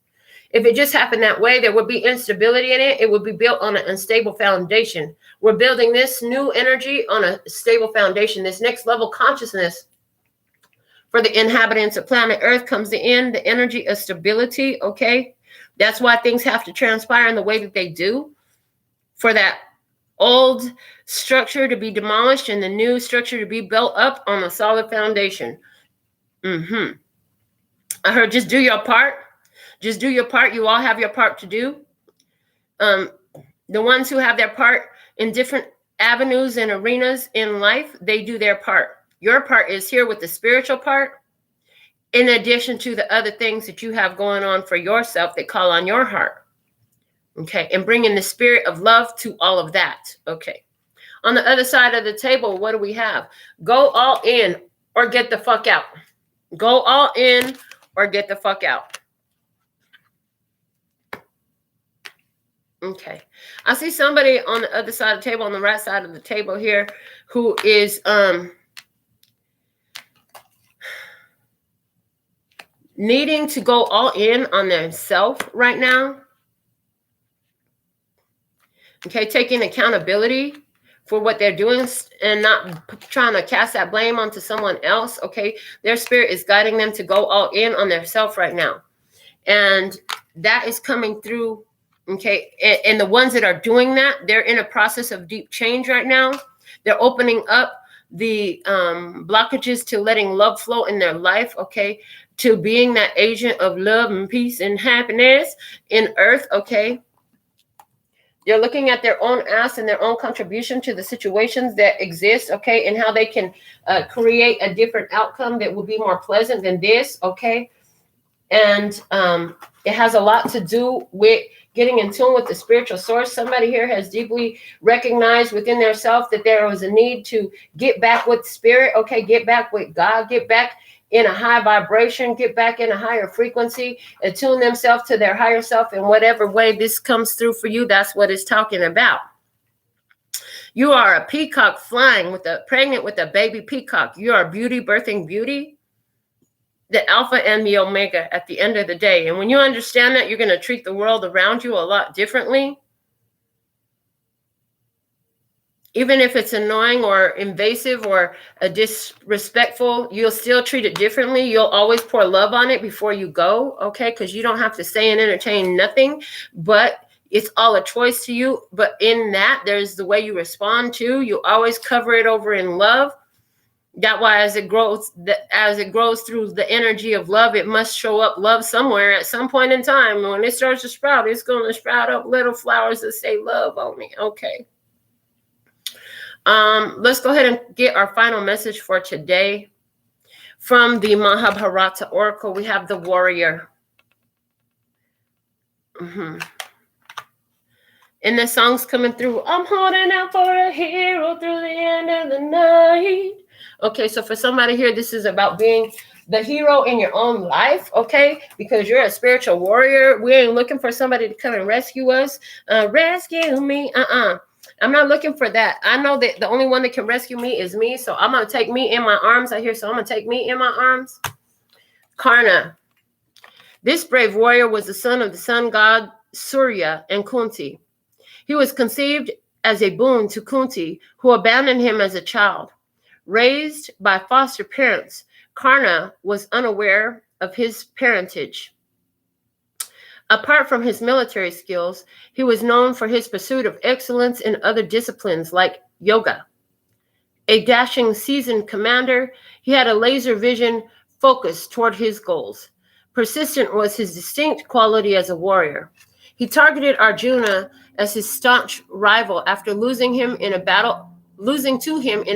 Speaker 1: If it just happened that way, there would be instability in it. It would be built on an unstable foundation. We're building this new energy on a stable foundation. This next level consciousness for the inhabitants of planet Earth comes the energy of stability, okay? That's why things have to transpire in the way that they do, for that old structure to be demolished and the new structure to be built up on a solid foundation. I heard just do your part. Just do your part. You all have your part to do. The ones who have their part in different avenues and arenas in life, they do their part. Your part is here with the spiritual part, in addition to the other things that you have going on for yourself that call on your heart. Okay, and bringing the spirit of love to all of that. Okay. On the other side of the table, what do we have? Go all in or get the fuck out. Go all in or get the fuck out. Okay. I see somebody on the other side of the table, on the right side of the table here, who is needing to go all in on themselves right now. Okay, taking accountability for what they're doing and not trying to cast that blame onto someone else. Okay, their spirit is guiding them to go all in on themselves right now. And that is coming through. Okay, and the ones that are doing that, they're in a process of deep change right now. They're opening up the blockages to letting love flow in their life, okay, to being that agent of love and peace and happiness in earth, okay. They're looking at their own ask and their own contribution to the situations that exist, okay, and how they can create a different outcome that will be more pleasant than this, okay. And it has a lot to do with getting in tune with the spiritual source. Somebody here has deeply recognized within their self that there was a need to get back with spirit, okay, get back with God, get back in a high vibration, get back in a higher frequency, attune themselves to their higher self in whatever way this comes through for you. That's what it's talking about. You are a peacock flying pregnant with a baby peacock. You are beauty birthing beauty, the alpha and the omega at the end of the day. And when you understand that, you're going to treat the world around you a lot differently. Even if it's annoying or invasive or disrespectful, you'll still treat it differently. You'll always pour love on it before you go, okay? Because you don't have to say and entertain nothing, but it's all a choice to you. But in that, there's the way you respond to. You always cover it over in love. That why as it grows through the energy of love, it must show up love somewhere at some point in time. When it starts to sprout, it's going to sprout up little flowers that say love on me. Okay. Let's go ahead and get our final message for today. From the Mahabharata Oracle, we have the warrior. And the song's coming through. I'm holding out for a hero through the end of the night. Okay, so for somebody here, this is about being the hero in your own life, okay? Because you're a spiritual warrior. We ain't looking for somebody to come and rescue us. Rescue me. I'm not looking for that. I know that the only one that can rescue me is me. So I'm going to take me in my arms. I hear, so I'm going to take me in my arms. Karna. This brave warrior was the son of the sun god Surya and Kunti. He was conceived as a boon to Kunti, who abandoned him as a child. Raised by foster parents, Karna was unaware of his parentage. Apart from his military skills, he was known for his pursuit of excellence in other disciplines like yoga. A dashing seasoned commander, he had a laser vision focused toward his goals. Persistent was his distinct quality as a warrior. He targeted Arjuna as his staunch rival after losing to him in a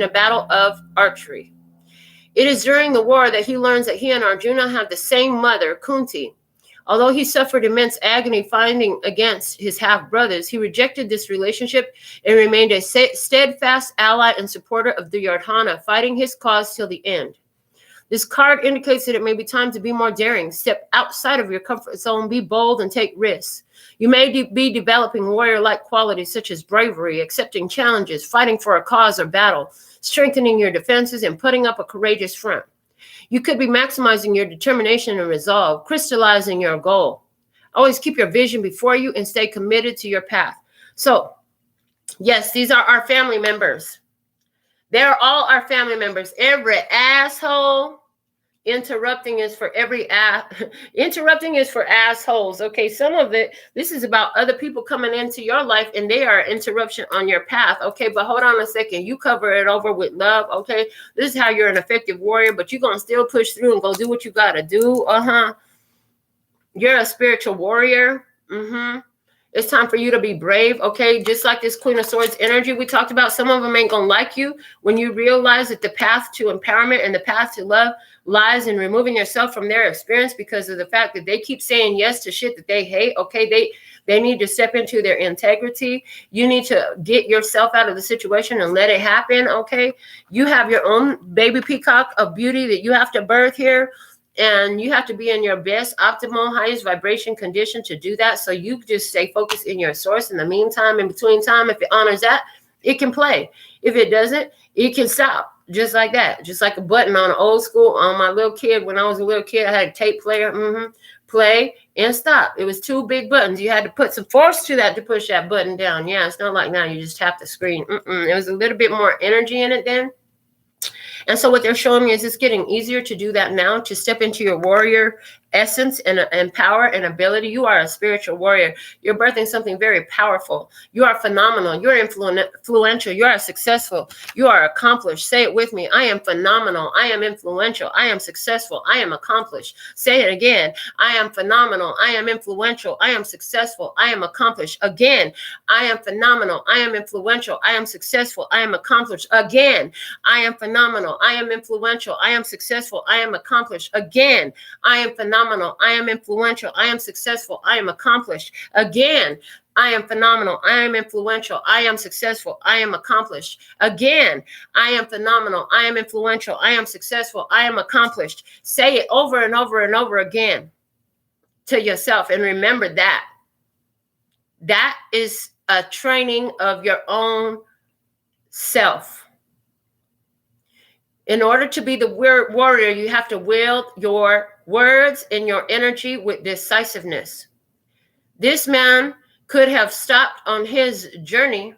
Speaker 1: battle of archery. It is during the war that he learns that he and Arjuna have the same mother, Kunti. Although he suffered immense agony fighting against his half-brothers, he rejected this relationship and remained a steadfast ally and supporter of Duryodhana, fighting his cause till the end. This card indicates that it may be time to be more daring. Step outside of your comfort zone, be bold, and take risks. You may be developing warrior-like qualities such as bravery, accepting challenges, fighting for a cause or battle, strengthening your defenses, and putting up a courageous front. You could be maximizing your determination and resolve, crystallizing your goal. Always keep your vision before you and stay committed to your path. So, yes, these are our family members. They're all our family members. Every asshole. Interrupting is for interrupting is for assholes. Okay, some of it, this is about other people coming into your life and they are interruption on your path. Okay, but hold on a second. You cover it over with love. Okay, this is how you're an effective warrior, but you're gonna still push through and go do what you gotta do. You're a spiritual warrior. It's time for you to be brave, okay? Just like this Queen of Swords energy we talked about, some of them ain't gonna like you when you realize that the path to empowerment and the path to love lies in removing yourself from their experience because of the fact that they keep saying yes to shit that they hate, okay? They need to step into their integrity. You need to get yourself out of the situation and let it happen, okay? You have your own baby peacock of beauty that you have to birth here. And you have to be in your best, optimal, highest vibration condition to do that. So you just stay focused in your source. In the meantime, in between time, if it honors that, it can play. If it doesn't, it can stop. Just like that. Just like a button on an old school, on my little kid. When I was a little kid, I had a tape player. Play and stop. It was 2 big buttons. You had to put some force to that to push that button down. Yeah, it's not like now you just tap the screen. It was a little bit more energy in it then. And so what they're showing me is it's getting easier to do that now, to step into your warrior essence and power and ability. You are a spiritual warrior. You're birthing something very powerful. You are phenomenal. You're influential. You are successful. You are accomplished. Say it with me. I am phenomenal. I am influential. I am successful. I am accomplished. Say it again. I am phenomenal. I am influential. I am successful. I am accomplished. Again, I am phenomenal. I am influential. I am successful. I am accomplished. Again, I am phenomenal. I am influential. I am successful. I am accomplished. Again, I am phenomenal. I am influential. I am successful. I am accomplished. Again, I am phenomenal. I am influential. I am successful. I am accomplished. Again, I am phenomenal. I am influential. I am successful. I am accomplished. Say it over and over and over again to yourself. And remember that. That is a training of your own self. In order to be the warrior, you have to wield your words and your energy with decisiveness. This man could have stopped on his journey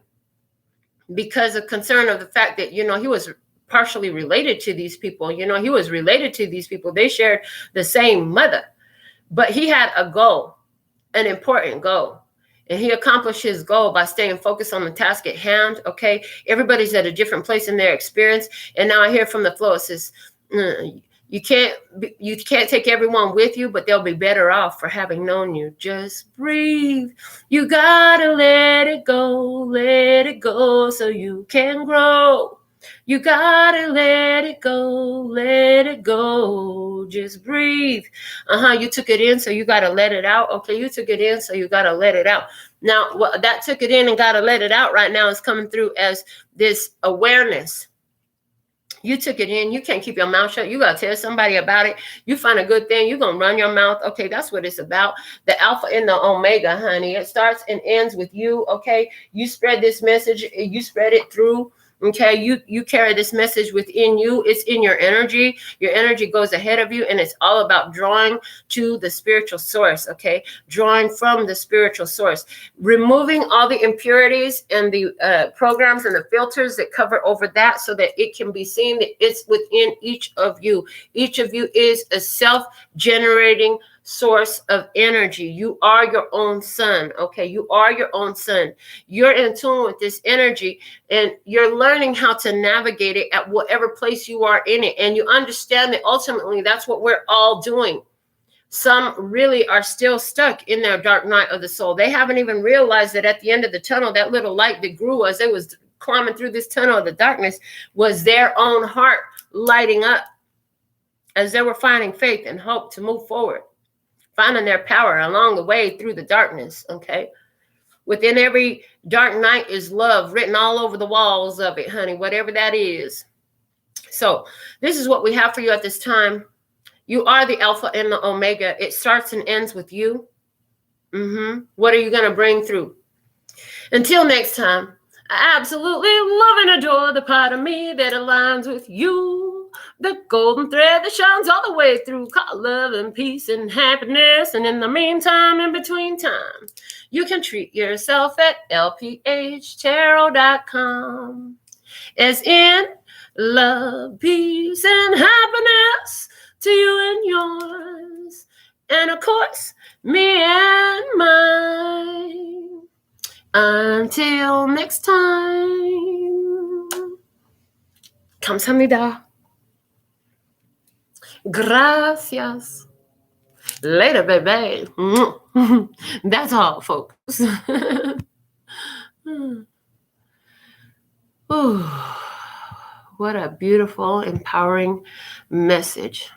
Speaker 1: because of concern of the fact that, he was partially related to these people. He was related to these people. They shared the same mother, but he had a goal, an important goal. And he accomplished his goal by staying focused on the task at hand. Okay. Everybody's at a different place in their experience. And now I hear from the flow, it says, you can't take everyone with you, but they'll be better off for having known you. Just breathe. You gotta let it go so you can grow. You gotta let it go. Just breathe. You took it in, so you gotta let it out. Okay, you took it in, so you gotta let it out. Now, what that took it in and gotta let it out right now is coming through as this awareness. You took it in. You can't keep your mouth shut. You got to tell somebody about it. You find a good thing, you're going to run your mouth. Okay, that's what it's about. The alpha and the omega, honey. It starts and ends with you, okay? You spread this message. You spread it through. Okay, you carry this message within you. It's in your energy. Your energy goes ahead of you, and it's all about drawing to the spiritual source, okay? Drawing from the spiritual source. Removing all the impurities and the programs and the filters that cover over that so that it can be seen that it's within each of you. Each of you is a self-generating source of energy. You are your own sun, okay? You are your own sun. You're in tune with this energy, and you're learning how to navigate it at whatever place you are in it. And you understand that ultimately that's what we're all doing. Some really are still stuck in their dark night of the soul. They haven't even realized that at the end of the tunnel, that little light that grew as they was climbing through this tunnel of the darkness was their own heart lighting up as they were finding faith and hope to move forward, finding their power along the way through the darkness, okay? Within every dark night is love written all over the walls of it, honey, whatever that is. So this is what we have for you at this time. You are the Alpha and the Omega. It starts and ends with you. What are you going to bring through? Until next time, I absolutely love and adore the part of me that aligns with you. The golden thread that shines all the way through, called love and peace and happiness. And in the meantime, in between time, you can treat yourself at LPHtarot.com. As in love, peace, and happiness to you and yours. And of course, me and mine. Until next time. Kamsahamnida. Gracias. Later, baby. That's all, folks. Ooh, what a beautiful, empowering message.